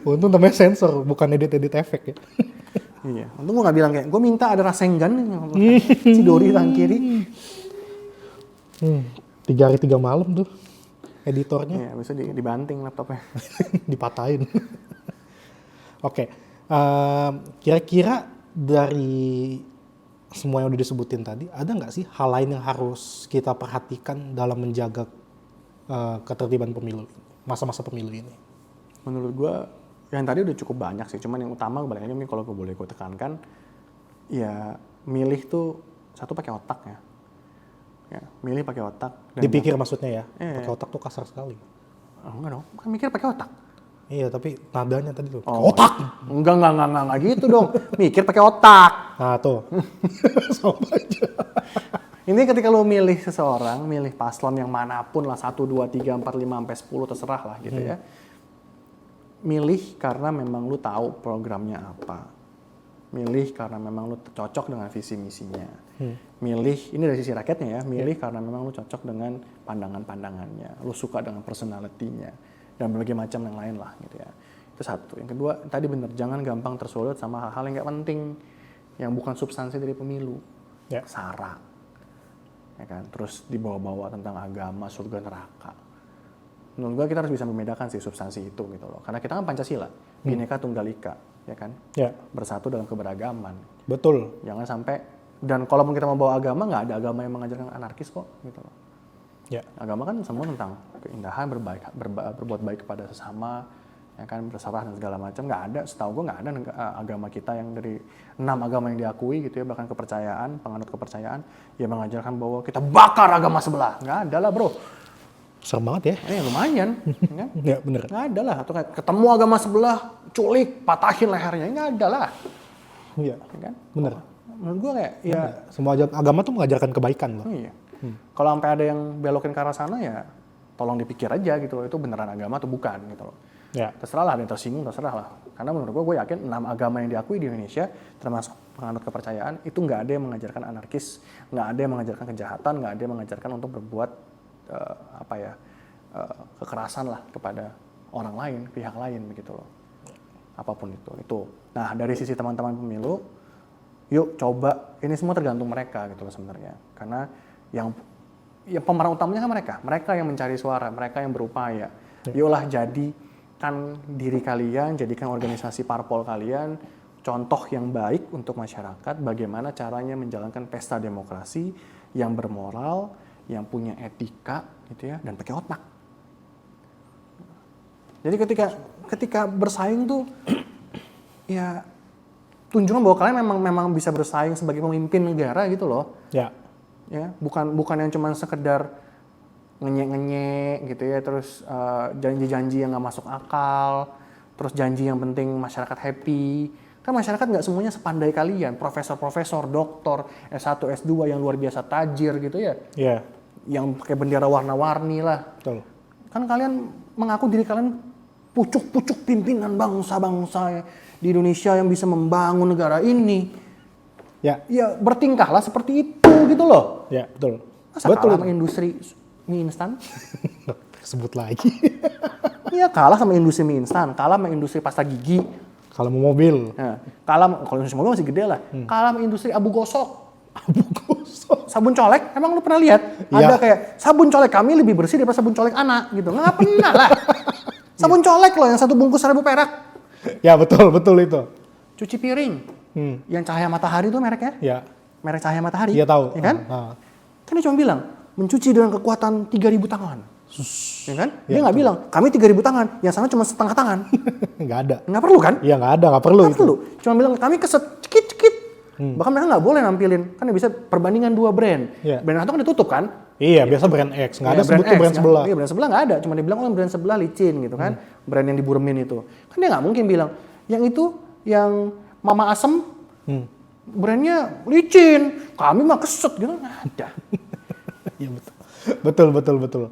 Untung namanya sensor, bukan edit-edit efek ya. Iya, untung gue nggak bilang kayak gue minta ada Rasengan si Dori tangan kiri. 3 hari 3 malam tuh editornya. Iya, bisa dibanting laptopnya. Dipatahin. Oke, kira-kira dari semua yang udah disebutin tadi, ada nggak sih hal lain yang harus kita perhatikan dalam menjaga ketertiban pemilu, masa-masa pemilu ini? Menurut gue, yang tadi udah cukup banyak sih. Cuman yang utama balik lagi nih kalau gue boleh gue tekankan, ya milih tuh satu pakai otak ya. Ya, milih pakai otak. Dipikir maksudnya ya, pakai otak tuh kasar sekali. Oh, enggak dong, kan mikir pakai otak. Iya, tapi nadanya tadi tuh, otak. Enggak gitu dong. Mikir pakai otak. Nah, tuh. Sama aja. Ini ketika lo milih seseorang, milih paslon yang manapun lah, 1, 2, 3, 4, 5, sampai 10, terserah lah gitu ya. Milih karena memang lo tahu programnya apa. Milih karena memang lo cocok dengan visi misinya. Milih, ini dari sisi rakyatnya ya, milih karena memang lo cocok dengan pandangan-pandangannya. Lo suka dengan personality-nya. Dan berbagai macam yang lain lah gitu ya. Itu satu. Yang kedua, tadi bener, jangan gampang tersulut sama hal-hal yang nggak penting, yang bukan substansi dari pemilu. Sara, ya kan. Terus dibawa-bawa tentang agama, surga, neraka. Menurut gue kita harus bisa membedakan sih substansi itu gitu loh. Karena kita kan Pancasila, Bhinneka Tunggal Ika, ya kan. Bersatu dalam keberagaman. Betul. Jangan sampai, dan kalaupun kita mau bawa agama, nggak ada agama yang mengajarkan anarkis kok gitu loh. Agama kan semua tentang keindahan, berbuat baik kepada sesama, ya kan, berserah dan segala macam. Nggak ada, setahu gue nggak ada agama kita yang dari 6 agama yang diakui gitu ya, bahkan kepercayaan, penganut kepercayaan, yang mengajarkan bahwa kita bakar agama sebelah. Nggak ada lah bro. Serem banget ya. Lumayan, kan? Ya bener. Nggak ada lah. Atau ketemu agama sebelah, culik, patahin lehernya, nggak ada lah. Iya, ya kan? Bener. Menurut gue kayak, ya. Semua agama tuh mengajarkan kebaikan loh. Iya. Kalau sampai ada yang belokin ke arah sana ya tolong dipikir aja gitu loh, itu beneran agama atau bukan gitu loh. Terserah lah, ada yang tersinggung, terserah lah. Karena menurut gue yakin 6 agama yang diakui di Indonesia, termasuk penganut kepercayaan, itu nggak ada yang mengajarkan anarkis, nggak ada yang mengajarkan kejahatan, nggak ada yang mengajarkan untuk berbuat kekerasan lah kepada orang lain, pihak lain begitu loh. Apapun itu. Nah dari sisi teman-teman pemilu, yuk coba, ini semua tergantung mereka gitu loh sebenarnya. Karena yang pemeran utamanya kan mereka yang mencari suara, mereka yang berupaya. Yuklah jadikan diri kalian, jadikan organisasi parpol kalian contoh yang baik untuk masyarakat, bagaimana caranya menjalankan pesta demokrasi yang bermoral, yang punya etika gitu ya, dan pakai otak. Jadi ketika bersaing tuh ya tunjukkan bahwa kalian memang bisa bersaing sebagai pemimpin negara gitu loh. Ya, bukan yang cuma sekedar ngenyek gitu ya, terus janji-janji yang nggak masuk akal, terus janji yang penting masyarakat happy. Kan masyarakat nggak semuanya sepandai kalian, profesor, doktor, S1, S2 yang luar biasa tajir gitu ya. Yang pakai bendera warna-warni lah. Betul. Kan kalian mengaku diri kalian pucuk-pucuk pimpinan bangsa-bangsa di Indonesia yang bisa membangun negara ini. Ya bertingkahlah seperti itu gitu loh. Betul. Masa kalah sama industri mie instan? Sebut lagi. Iya, kalah sama industri mie instan, kalah sama industri pasta gigi, Kalau mau mobil. Nah, kalau industri mobil masih gede lah. Kalah sama industri abu gosok. Abu gosok. Sabun colek, emang lu pernah lihat? Iya. Ada kayak sabun colek kami lebih bersih daripada sabun colek anak gitu. Nggak pernah lah. Sabun colek loh yang satu bungkus 1.000 perak. Ya betul itu. Cuci piring. Yang cahaya matahari itu mereknya? Ya. Merek cahaya matahari. Iya tahu. Ya kan? Kan dia cuma bilang, mencuci dengan kekuatan 3.000 tangan. Ya kan? Dia nggak bilang, kami 3.000 tangan, yang sana cuma setengah tangan. Nggak ada. Nggak perlu kan? Iya nggak perlu Nggak itu. perlu. Cuma bilang, kami keset cekit-cekit. Bahkan mereka nggak boleh nampilin, kan bisa perbandingan 2 brand. Iya. Brand satu kan ditutup kan? Iya, biasa brand X. Nggak ada Iya, sebut tuh brand X, sebelah. Iya, brand sebelah nggak ada. Cuma dibilang, oh brand sebelah licin gitu kan. Brand yang diburemin itu. Kan dia nggak mungkin bilang, yang itu, yang Mama Asem, brandnya licin. Kami mah keset gitu, nggak ada. Iya betul.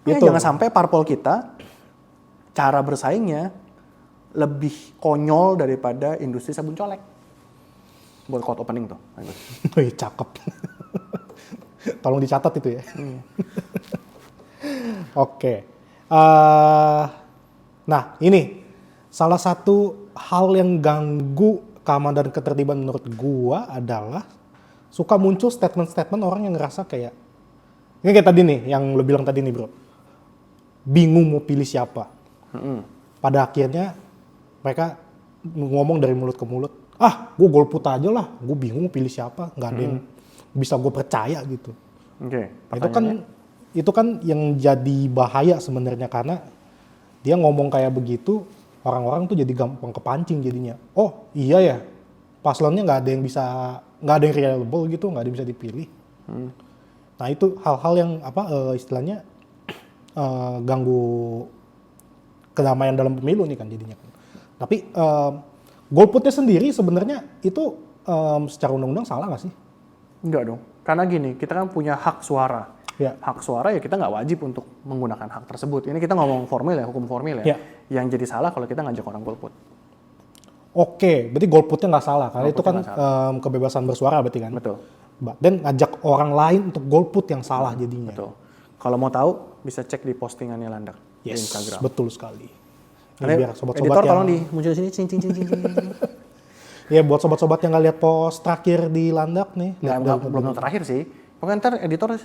Ya, Itu. jangan sampai parpol kita, cara bersaingnya lebih konyol daripada industri sabun colek. Buat quote opening tuh. Wih, cakep. Tolong dicatat itu ya. Oke. Nah, ini salah satu hal yang ganggu keamanan dan ketertiban menurut gua adalah suka muncul statement-statement orang yang ngerasa kayak ini kayak tadi nih, yang lo bilang tadi nih bro. Bingung mau pilih siapa. Pada akhirnya mereka ngomong dari mulut ke mulut, gue golput aja lah, gue bingung mau pilih siapa, nggak ada yang bisa gue percaya gitu. Oke. Itu kan yang jadi bahaya sebenarnya karena dia ngomong kayak begitu, orang-orang tuh jadi gampang kepancing jadinya. Oh iya ya, paslonnya nggak ada yang reliable gitu, nggak ada yang bisa dipilih. Nah itu hal-hal yang istilahnya ganggu kedamaian dalam pemilu nih kan jadinya. Tapi golputnya sendiri sebenarnya itu secara undang-undang salah nggak sih? Enggak dong. Karena gini, kita kan punya hak suara. Ya. Hak suara ya kita nggak wajib untuk menggunakan hak tersebut. Ini kita ngomong formil ya, hukum formil ya. Yang jadi salah kalau kita ngajak orang golput. Oke, berarti golputnya nggak salah karena itu kan kebebasan bersuara berarti kan. Betul. Dan ngajak orang lain untuk golput yang salah jadinya. Betul. Kalau mau tahu bisa cek di postingannya Landak di Instagram. Betul sekali. Biar sobat-sobat editor tolong muncul di sini. Ya buat sobat-sobat yang nggak lihat post terakhir di Landak nih. Belum terakhir sih. Pokoknya ntar editor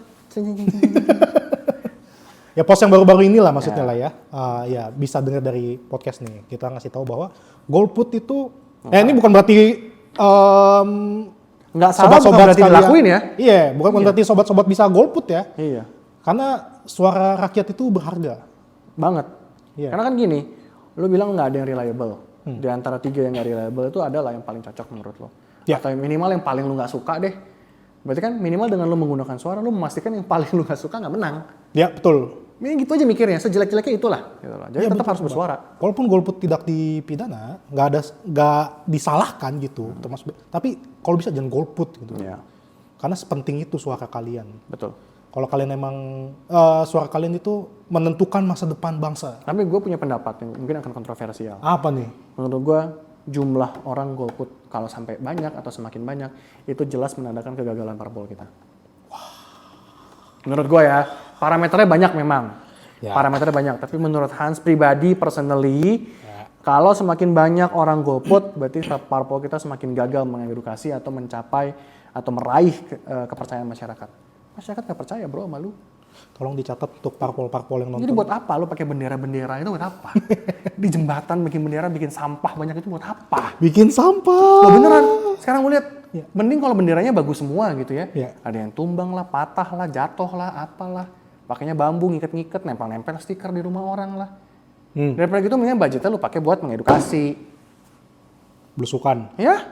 ya post yang baru-baru inilah maksudnya lah ya. Ya bisa dengar dari podcast nih. Kita ngasih tahu bahwa golput itu ini bukan berarti nggak salah, bukan berarti dilakuin ya. Iya, bukan berarti sobat-sobat bisa golput ya. Iya. Karena suara rakyat itu berharga. Banget. Iya. Karena kan gini, lu bilang nggak ada yang reliable. Di antara 3 yang nggak reliable itu adalah yang paling cocok menurut lo. Ya. Atau yang minimal yang paling lu nggak suka deh. Berarti kan minimal dengan lu menggunakan suara, lu memastikan yang paling lu nggak suka nggak menang. Ya, betul. Ini gitu aja mikirnya, sejelek-jeleknya itulah. Gitu loh. Jadi Ya, tetap betul, harus bersuara. Walaupun golput tidak dipidana, nggak disalahkan gitu, termasuk. Tapi kalau bisa jangan golput gitu. Iya. Karena sepenting itu suara kalian. Betul. Kalau kalian emang suara kalian itu menentukan masa depan bangsa. Tapi gue punya pendapat yang mungkin akan kontroversial. Apa nih? Menurut gue jumlah orang golput kalau sampai banyak atau semakin banyak itu jelas menandakan kegagalan parpol kita. Menurut gue ya, parameternya banyak memang. Ya. Parameternya banyak, tapi menurut Hans pribadi, personally, kalau semakin banyak orang golput, berarti parpol kita semakin gagal mengedukasi atau mencapai atau meraih kepercayaan masyarakat. Masyarakat nggak percaya bro sama lu. Tolong dicatat untuk parpol-parpol yang nonton. Jadi buat apa lu pakai bendera-bendera itu buat apa? Di jembatan bikin bendera, bikin sampah banyak itu buat apa? Bikin sampah. Lo beneran. Sekarang gue lihat, mending kalau benderanya bagus semua gitu ya. Ya. Ada yang tumbang lah, patah lah, jatuh lah, apalah. Pakainya bambu, ngiket-ngiket, nempel-nempel stiker di rumah orang lah. Daripada gitu mendingan budgetnya lu pakai buat mengedukasi. Belusukan. Ya?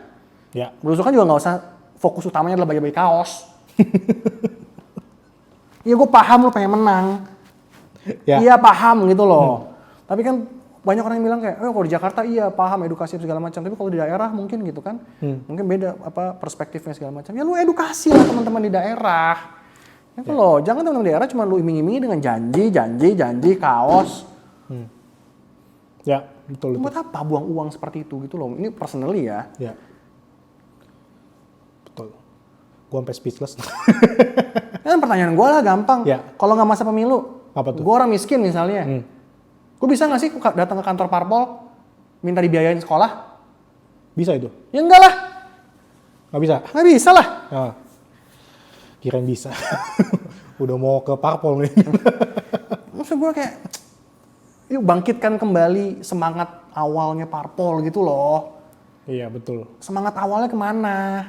Ya. Belusukan juga nggak usah fokus utamanya adalah bagi-bagi kaos. Iya gue paham lu pengen menang. Ya. Iya paham gitu loh. Tapi kan banyak orang yang bilang kayak, kalau di Jakarta iya paham edukasi segala macam. Tapi kalau di daerah mungkin gitu kan, mungkin beda perspektifnya segala macam. Ya lu edukasi lah teman-teman di daerah. Itu loh, jangan teman-teman di daerah cuma lu iming-imingi dengan janji, kaos. Ya, betul. Buat apa buang uang seperti itu gitu loh. Ini personally ya. Ya. Betul. Gue sampai speechless. Kan pertanyaan gue lah gampang. Ya. Kalau nggak masa pemilu, Apa tuh? gue orang miskin misalnya. Gue bisa nggak sih datang ke kantor parpol, minta dibiayain sekolah? Bisa itu? Ya enggak lah, Nggak bisa? nggak bisa lah. Ah. Kirain bisa. Udah mau ke parpol nih. Maksud gue kayak, yuk bangkitkan kembali semangat awalnya parpol gitu loh. Iya betul. Semangat awalnya kemana?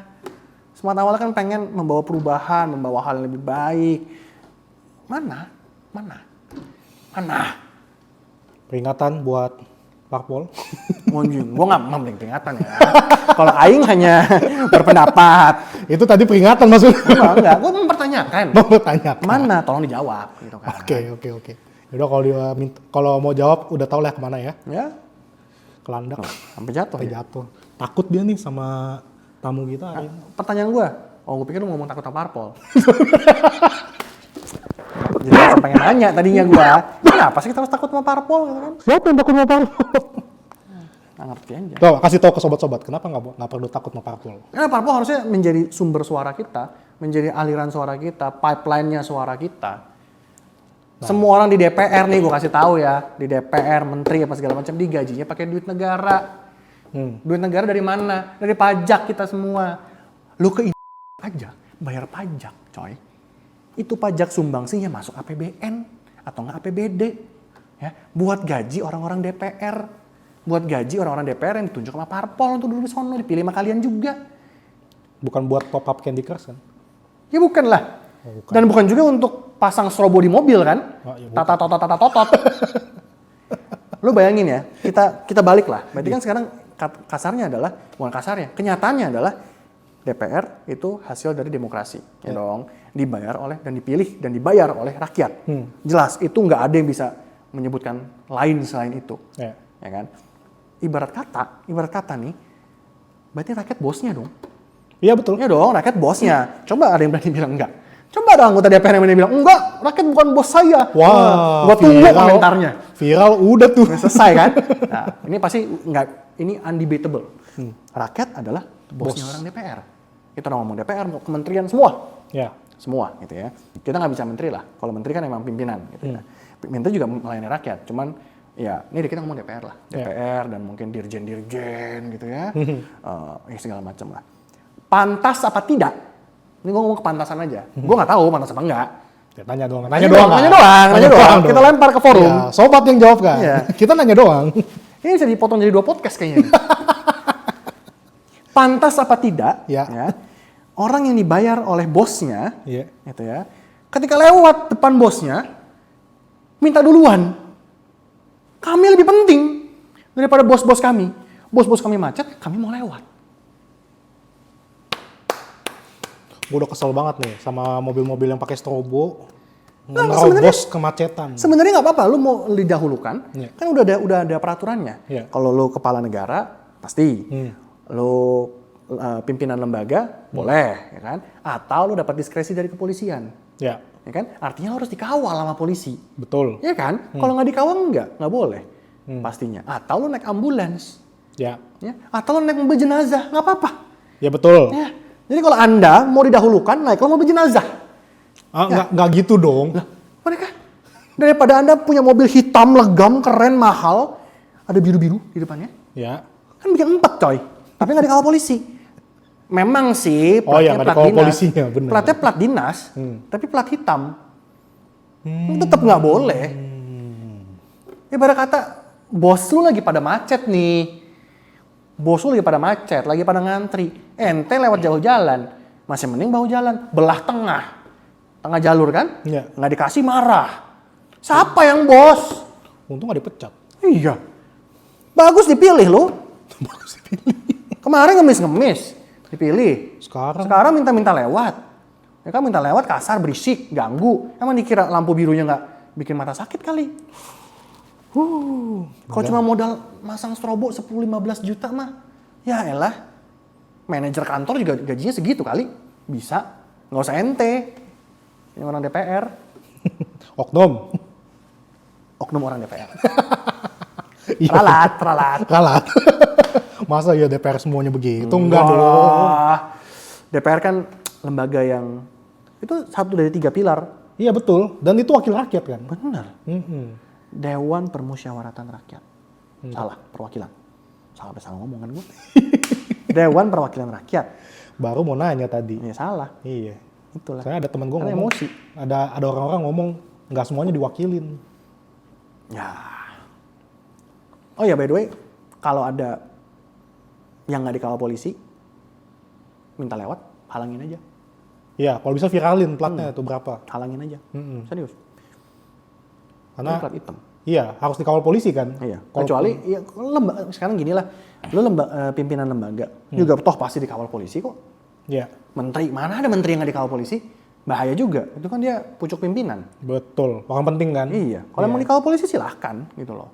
Semangat awalnya kan pengen membawa perubahan, membawa hal yang lebih baik. Mana? Peringatan buat parpol. Anjing, gue nggak memberi peringatan ya. Kalau Aing hanya berpendapat. Itu tadi peringatan maksudnya. Enggak, gue mempertanyakan. Mau bertanya. Mana? Tolong dijawab gitu kan. Oke. Yaudah kalau mau jawab udah tau lah kemana ya. Ya, Kelandak. sampai jatuh. Sampai Ya. jatuh. Takut dia nih sama tamu kita hari ini. Pertanyaan gue, gue pikir lu ngomong takut sama parpol. Jadi langsung pengen nanya tadinya gue, kenapa sih kita harus takut sama parpol gitu kan? Siapa yang takut sama parpol? Nggak ngerti aja. Tuh, kasih tahu ke sobat-sobat, kenapa nggak perlu takut sama parpol? Karena parpol harusnya menjadi sumber suara kita, menjadi aliran suara kita, pipeline-nya suara kita. Semua orang di DPR nih, gue kasih tahu ya, di DPR, menteri apa segala macam digajinya pakai duit negara. Duit negara dari mana? Dari pajak kita semua. Lu ke aja, bayar pajak, coy. Itu pajak sumbangsihnya masuk APBN atau nggak APBD, ya, buat gaji orang-orang DPR, buat gaji orang-orang DPR yang ditunjuk sama parpol untuk duduk di sono, dipilih sama kalian juga. Bukan buat top up Candy Crush kan? Ya bukan lah. Oh, bukan. Dan bukan juga untuk pasang strobo di mobil kan? Oh, ya bukan. Tata-tata-tata-totot. Lu bayangin ya, kita balik lah. Berarti kan sekarang kasarnya adalah, bukan kasarnya, kenyataannya adalah DPR itu hasil dari demokrasi, ya dong, dibayar oleh dan dipilih dan dibayar oleh rakyat. Jelas itu nggak ada yang bisa menyebutkan lain selain itu, ya kan? Ibarat kata nih, berarti rakyat bosnya dong. Iya betul. Ya dong, rakyat bosnya. Coba ada yang berani bilang enggak. Coba ada anggota DPR yang berani bilang enggak, rakyat bukan bos saya. Wah, gua tunggu viral. komentarnya. Viral udah tuh. Udah selesai kan? Nah, ini pasti enggak, ini undebatable. Rakyat adalah bosnya orang DPR. Kita udah ngomong DPR, mau kementerian semua. Ya. Semua gitu ya. Kita nggak bisa menteri lah. Kalau menteri kan emang pimpinan gitu ya. Menteri juga melayani rakyat. Cuman ya ini kita ngomong DPR lah. DPR dan mungkin dirjen-dirjen gitu ya. Segala macam lah. Pantas apa tidak? Ini gue ngomong kepantasan aja. Gue nggak tahu pantas apa enggak. Ya, tanya doang. Nanya doang. Kita lempar ke forum. Ya, sobat yang jawab kan. Iya. Kita nanya doang. Ini bisa dipotong jadi 2 podcast kayaknya. Pantas apa tidak? Ya. Orang yang dibayar oleh bosnya, Iya. gitu ya. Ketika lewat depan bosnya, minta duluan. Kami lebih penting daripada bos-bos kami. Bos-bos kami macet, kami mau lewat. Gue udah kesel banget nih sama mobil-mobil yang pakai strobo. Nah, Nerobos kemacetan. Sebenarnya nggak apa-apa, lu mau didahulukan, Iya. kan udah ada peraturannya. Iya. Kalau lu kepala negara, pasti. Lu pimpinan lembaga, boleh, ya kan? Atau lu dapat diskresi dari kepolisian, Ya, ya kan? Artinya lu harus dikawal sama polisi, betul. ya kan? Kalau nggak dikawal nggak boleh, pastinya. Atau lu naik ambulans, Ya. ya? Atau lu naik mobil jenazah, nggak apa-apa. Ya betul. Ya. Jadi kalau Anda mau didahulukan, naiklah mobil jenazah. Nggak gitu dong. Lah, mereka daripada Anda punya mobil hitam, legam, keren, mahal, ada biru-biru di depannya, Ya. kan bikin 4 coy. Tapi nggak dikawal polisi. Memang sih platnya nggak plat dikawal dinas, polisinya, bener. platnya plat dinas, tapi plat hitam. Tetap nggak boleh. Ibarat kata, bos lu lagi pada macet nih. Bos lu lagi pada macet, lagi pada ngantri. Ente lewat jauh jalan, masih mending bahu jalan. Belah tengah jalur kan? Iya. Nggak dikasih marah. Siapa yang bos? Untung nggak dipecat. Iya. Bagus dipilih lu. Kemarin ngemis-ngemis, dipilih. Sekarang minta-minta lewat. Ya kan minta lewat kasar, berisik, ganggu. Emang dikira lampu birunya nggak bikin mata sakit kali? Kalau cuma modal masang strobo 10-15 juta mah, ya elah. Manajer kantor juga gajinya segitu kali. Bisa. Nggak usah ente. Ini orang DPR. Oknum. Oknum orang DPR. Iya. Ralat. Masa ya DPR semuanya begitu? Enggak dong. DPR kan lembaga yang itu satu dari 3 pilar. Iya betul. Dan itu wakil rakyat kan? Benar. Dewan Permusyawaratan Rakyat. Salah, perwakilan. Sampai salah ngomong kan gue. Dewan Perwakilan Rakyat. Baru mau nanya tadi. Ya salah. Iya. Itulah. Saya ada teman gue Karena ngomong. emosi. Ada orang-orang ngomong nggak semuanya diwakilin. Ya. Oh ya, by the way, kalau ada yang nggak dikawal polisi, minta lewat, halangin aja. Iya, kalau bisa viralin platnya itu berapa. Halangin aja. Serius. Karena Ini plat hitam. iya, harus dikawal polisi kan. Iya. Kalau- Kecuali ya, sekarang gini lah, lu pimpinan lembaga juga toh pasti dikawal polisi kok. Iya, Menteri, mana ada menteri yang nggak dikawal polisi? Bahaya juga. Itu kan dia pucuk pimpinan. betul. Orang penting kan. Iya. Kalau mau dikawal polisi silahkan gitu loh.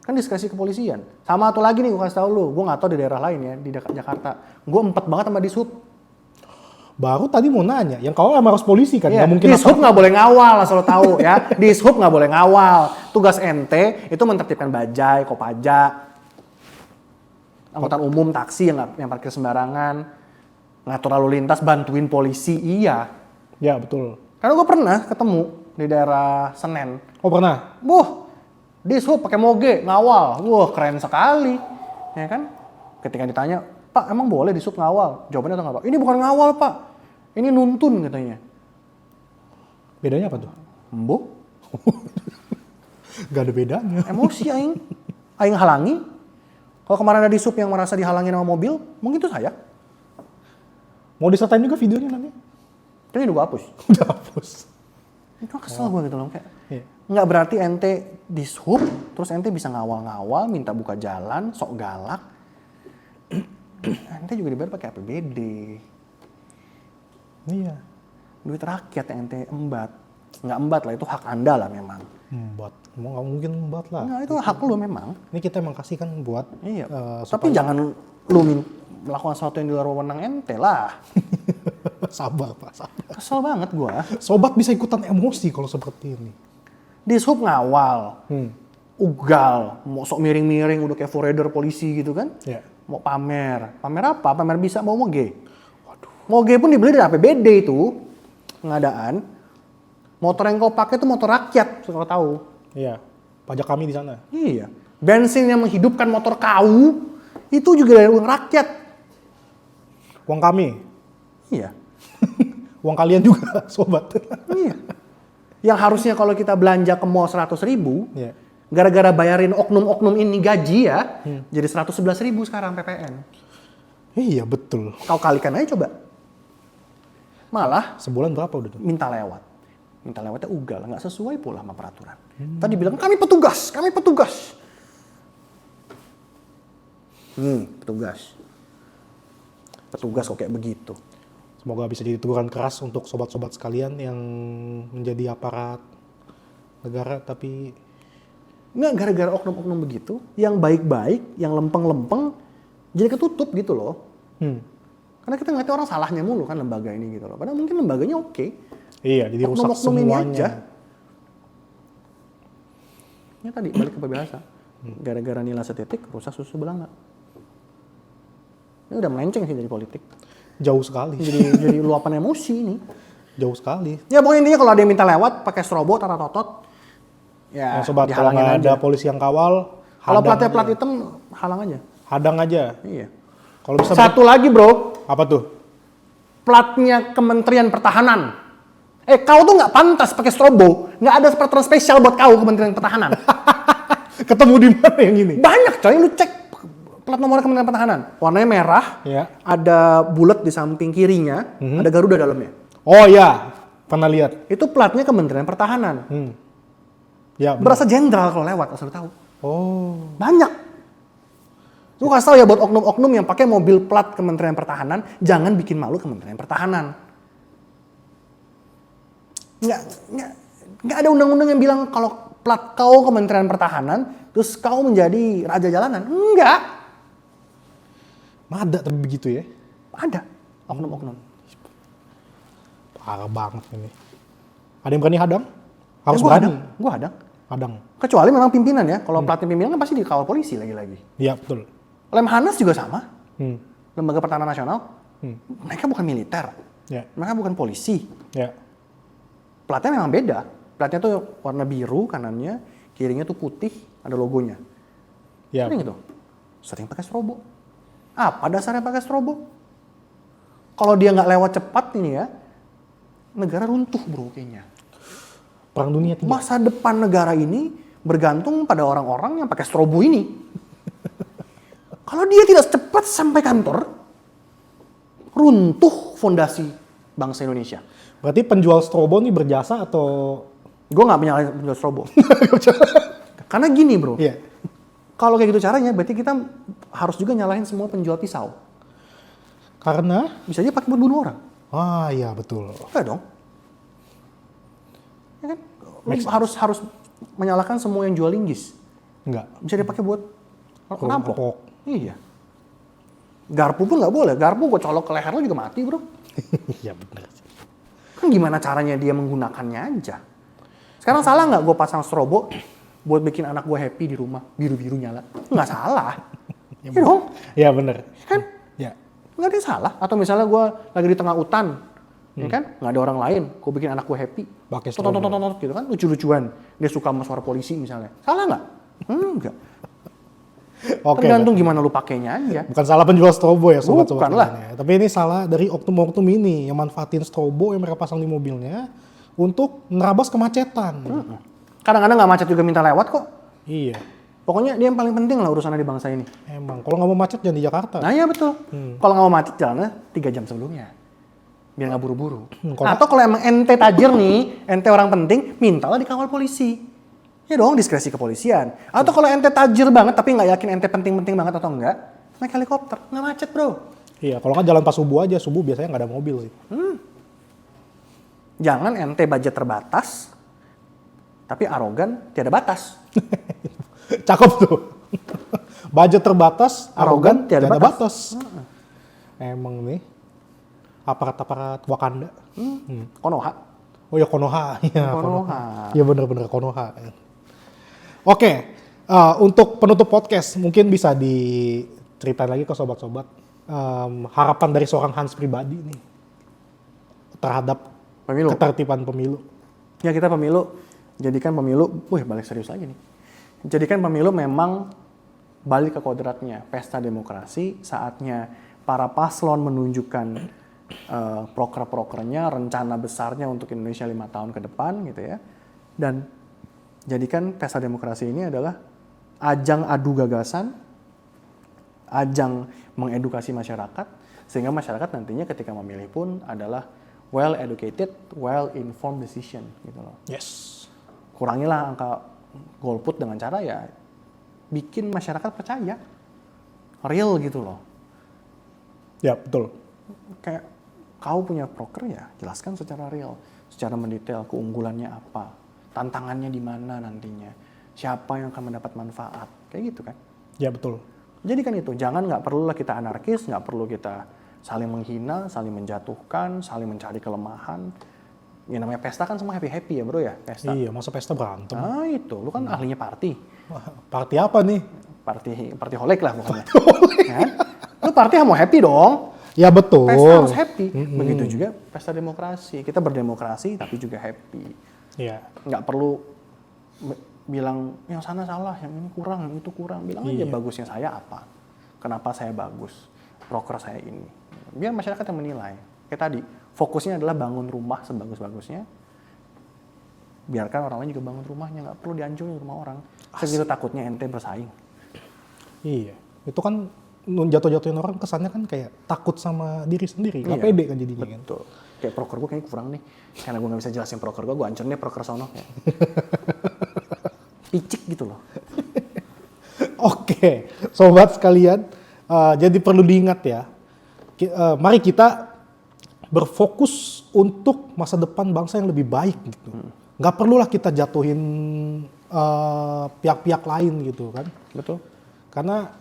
Kan diskresi kepolisian. Sama satu lagi nih gue kasih tau lu, gue nggak tahu di daerah lain ya, di dekat Jakarta. Gue empet banget sama Dishub. Baru tadi mau nanya, yang kawal emang harus polisi kan? Iya. Nggak mungkin Dishub nggak boleh ngawal, asal lo tahu ya. Dishub nggak boleh ngawal. Tugas ente itu menertibkan bajai, kopaja, angkutan umum, taksi yang parkir sembarangan, ngatur lalu lintas, bantuin polisi. Iya. Ya betul. Karena gue pernah ketemu di daerah Senen. Oh pernah? Dishub pakai moge ngawal. Wah, keren sekali. Ya kan? Ketika ditanya, "Pak, emang boleh Dishub ngawal?" Jawabannya apa? "Ini bukan ngawal, Pak. Ini nuntun," katanya. Bedanya apa tuh? Embo, Gak ada bedanya. emosi aing. Aing halangi. Kalau kemarin ada Dishub yang merasa dihalangi sama mobil, mungkin itu saya. Mau disertain juga videonya nanti? Tapi udah gue hapus. Udah hapus. Itu kesel gue gitu loh. Kayak, Iya. nggak berarti ente Dishub, terus ente bisa ngawal-ngawal, minta buka jalan, sok galak. Ente juga dibayar pakai APBD. Iya. Duit rakyat yang ente embat. Nggak embat lah, itu hak anda lah memang. Embat. Emang nggak mungkin embat lah. Nggak, itu hak lu memang. Ini kita emang kasih kan buat Iya. supaya- Tapi jangan lu melakukan sesuatu yang di luar wewenang ente lah. sabar Pak, sabar. Kesel banget gua. Sobat bisa ikutan emosi kalau seperti ini. Dishub ngawal. Ugal. Mau sok miring-miring udah kayak forerunner polisi gitu kan. Ya. Mau pamer. Pamer apa? Pamer bisa mau moge. Moge pun dibeli dari APBD itu. Pengadaan. Motor yang kau pakai itu motor rakyat. Kalau tahu. Iya. Pajak kami di sana. Iya. Bensin yang menghidupkan motor kau. Itu juga dari uang rakyat. Uang kami. Iya. Uang kalian juga, sobat. Iya. Yang harusnya kalau kita belanja ke mall 100.000, Iya. gara-gara bayarin oknum-oknum ini gaji ya, jadi 111.000 sekarang PPN. Iya, betul. Kau kalikan aja coba. Malah Sebulan berapa udah tuh? minta lewat. Minta lewatnya ugal, nggak sesuai pula sama peraturan. Tadi bilang, kami petugas, kami petugas. Petugas. Petugas kok kayak begitu. Semoga bisa jadi teguran keras untuk sobat-sobat sekalian yang menjadi aparat negara tapi Nggak gara-gara oknum-oknum begitu, yang baik-baik, yang lempeng-lempeng, jadi ketutup gitu loh. Karena kita ngeliatnya orang salahnya mulu kan lembaga ini gitu loh. Padahal mungkin lembaganya oke. iya, jadi rusak Oknum-oknum ini aja. semuanya. Ya tadi balik ke bahasa. Gara-gara nilai setitik rusak susu belanga. Ini udah melenceng sih dari politik. Jauh sekali. Jadi luapan emosi ini. Jauh sekali. Ya pokoknya intinya kalau ada yang minta lewat pakai strobo tata-totot. Ya, Nah, sobat, kalau dihalangin nggak aja. ada polisi yang kawal, Kalau hadang platnya aja. plat hitam, halang aja. Hadang aja. Iya. Kalau bisa Satu lagi bro, apa tuh? platnya Kementerian Pertahanan. Kau tuh nggak pantas pakai strobo. Nggak ada peraturan spesial buat kau Kementerian Pertahanan. Ketemu di mana yang ini? Banyak coy, lu cek plat nomor Kementerian Pertahanan. Warnanya merah, Ya. ada bulat di samping kirinya, ada Garuda dalamnya. Oh ya, pernah lihat. Itu platnya Kementerian Pertahanan. Ya. benar. Berasa jenderal kalau lewat, asal tahu. Oh. Banyak. Lu kasih tau ya buat oknum-oknum yang pakai mobil plat Kementerian Pertahanan, jangan bikin malu Kementerian Pertahanan. Nggak ada undang-undang yang bilang kalau plat kau Kementerian Pertahanan, terus kau menjadi raja jalanan. Enggak. Ada tapi begitu ya. Ada oknum-oknum. Parah banget ini. Ada yang berani hadang? Harus Gua berani. Gua hadang. Hadang. Kecuali memang pimpinan ya. Kalau platnya pimpinan kan pasti dikawal polisi lagi-lagi. Iya, betul. Lemhanas juga sama. Hmm. Lembaga Pertahanan Nasional. Mereka bukan militer. Ya. Mereka bukan polisi. Ya. Platnya memang beda. Platnya tuh warna biru kanannya, kirinya tuh putih, ada logonya. Ya. Sering itu. sering pakai strobo. Apa dasarnya pakai strobo? Kalau dia nggak lewat cepat ini ya, negara runtuh bro kayaknya. Perang dunia 3. Masa depan negara ini bergantung pada orang-orang yang pakai strobo ini. Kalau dia tidak cepat sampai kantor, runtuh fondasi bangsa Indonesia. Berarti penjual strobo ini berjasa atau? Gue nggak menyalahin penjual strobo. Karena gini bro, Iya. kalau kayak gitu caranya, berarti kita harus juga nyalahin semua penjual pisau. Karena? Bisa aja pakai buat bunuh orang. Ah iya betul. Enggak dong. Ya kan? Lu harus menyalahkan semua yang jual linggis. Enggak. Bisa dipakai buat Rampok. rampok. Iya. Garpu pun nggak boleh. Garpu gue colok ke leher lo juga mati bro. Iya benar sih. Kan gimana caranya dia menggunakannya aja. Sekarang salah nggak gue pasang strobo buat bikin anak gue happy di rumah, biru-biru nyala? Nggak salah. Iya dong. Iya benar. Kan? Ya. Nggak ada yang salah. Atau misalnya gue lagi di tengah hutan, ya kan? Nggak ada orang lain, gue bikin anak gue happy. Pakai strobo. Tonton gitu kan, lucu-lucuan. Dia suka sama suara polisi misalnya. Salah nggak? Enggak. Oke. Tergantung gimana lu pakainya aja. Bukan salah penjual strobo ya sobat-sobat. Bukan lah. Lainnya. Tapi ini salah dari oknum-oknum ini yang manfaatin strobo yang mereka pasang di mobilnya untuk nerabas kemacetan. Kadang-kadang nggak macet juga minta lewat kok. Iya. Pokoknya dia yang paling penting lah urusannya di bangsa ini. Emang. Kalau nggak mau macet jangan di Jakarta. Nah iya betul. Kalau nggak mau macet jalannya 3 jam sebelumnya. Biar nggak buru-buru. Kalau- Atau kalau emang ente tajir nih, ente orang penting, mintalah dikawal polisi. Ya dong, diskresi kepolisian. Atau kalau ente tajir banget tapi nggak yakin ente penting-penting banget atau enggak, naik helikopter, nggak macet bro. Iya. Kalau nggak jalan pas subuh aja. Subuh biasanya nggak ada mobil sih. Jangan ente budget terbatas, tapi arogan tiada batas. Cakep tuh. Budget terbatas, arogan, tiada tiada batas. batas. Emang nih aparat-aparat Wakanda. Konoha. Oh ya Konoha. Iya, Konoha. Iya bener-bener Konoha. Oke, untuk penutup podcast mungkin bisa diceritain lagi ke sobat-sobat harapan dari seorang Hans pribadi nih terhadap Pemilu. ketertiban pemilu. Ya kita pemilu, jadikan pemilu, balik serius lagi nih. Jadikan pemilu memang balik ke kodratnya, pesta demokrasi, saatnya para paslon menunjukkan proker-prokernya, rencana besarnya untuk Indonesia 5 tahun ke depan gitu ya. Dan jadikan pesta demokrasi ini adalah ajang adu gagasan, ajang mengedukasi masyarakat, sehingga masyarakat nantinya ketika memilih pun adalah well educated, well informed decision gitu loh. Yes. Kurangilah angka golput dengan cara ya bikin masyarakat percaya real gitu loh. Ya betul. Kayak kau punya proker ya jelaskan secara real, secara mendetail keunggulannya apa, tantangannya di mana nantinya, siapa yang akan mendapat manfaat, kayak gitu kan. Ya betul. Jadi kan itu, jangan nggak perlulah kita anarkis, nggak perlu kita saling menghina, saling menjatuhkan, saling mencari kelemahan. Ya namanya pesta kan semua happy-happy ya bro ya, pesta. Iya, masa pesta berantem. Ah itu, lu kan ahlinya party. Wah, party apa nih? Party holic lah pokoknya. Kan? Lu party mau happy dong. Ya betul. Pesta harus happy. Begitu juga pesta demokrasi. Kita berdemokrasi tapi juga happy. Iya. Nggak perlu bilang yang sana salah, yang ini kurang, yang itu kurang. Bilang aja bagusnya saya apa. Kenapa saya bagus. Proker saya ini. Biar masyarakat yang menilai. Kayak tadi, fokusnya adalah bangun rumah sebagus-bagusnya. Biarkan orang lain juga bangun rumahnya. Nggak perlu dihancurin rumah orang. Segitu takutnya ente bersaing. Iya. Itu kan jatuh-jatuhin orang kesannya kan kayak takut sama diri sendiri. Nggak Iya, pede kan jadinya kan. Betul. Kayak proker gue kayaknya kurang nih. Karena gue nggak bisa jelasin proker gue hancurin deh proker sono. Ya. Picik gitu loh. Oke, sobat sekalian, jadi perlu diingat ya, mari kita berfokus untuk masa depan bangsa yang lebih baik gitu. Nggak perlulah kita jatuhin pihak-pihak lain gitu kan. Betul. Karena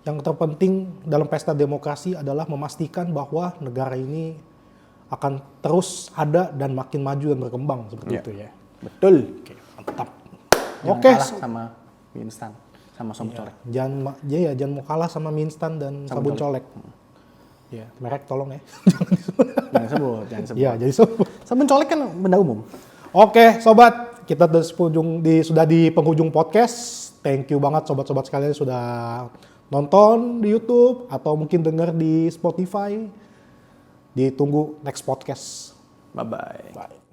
yang terpenting dalam pesta demokrasi adalah memastikan bahwa negara ini akan terus ada dan makin maju dan berkembang seperti Iya. itu ya. Betul. Oke, mantap. Jangan Oke, kalah sama mie instan, sama sabun colek. jangan mau kalah sama mie instan dan sabun colek. Ya, merek tolong ya. Jangan sebut, jangan sebut. Iya, jadi sebut. Sabun colek kan benda umum. Oke, sobat, kita sudah di penghujung podcast. Thank you banget sobat-sobat sekalian sudah nonton di YouTube atau mungkin dengar di Spotify. Ditunggu next podcast. Bye-bye. Bye.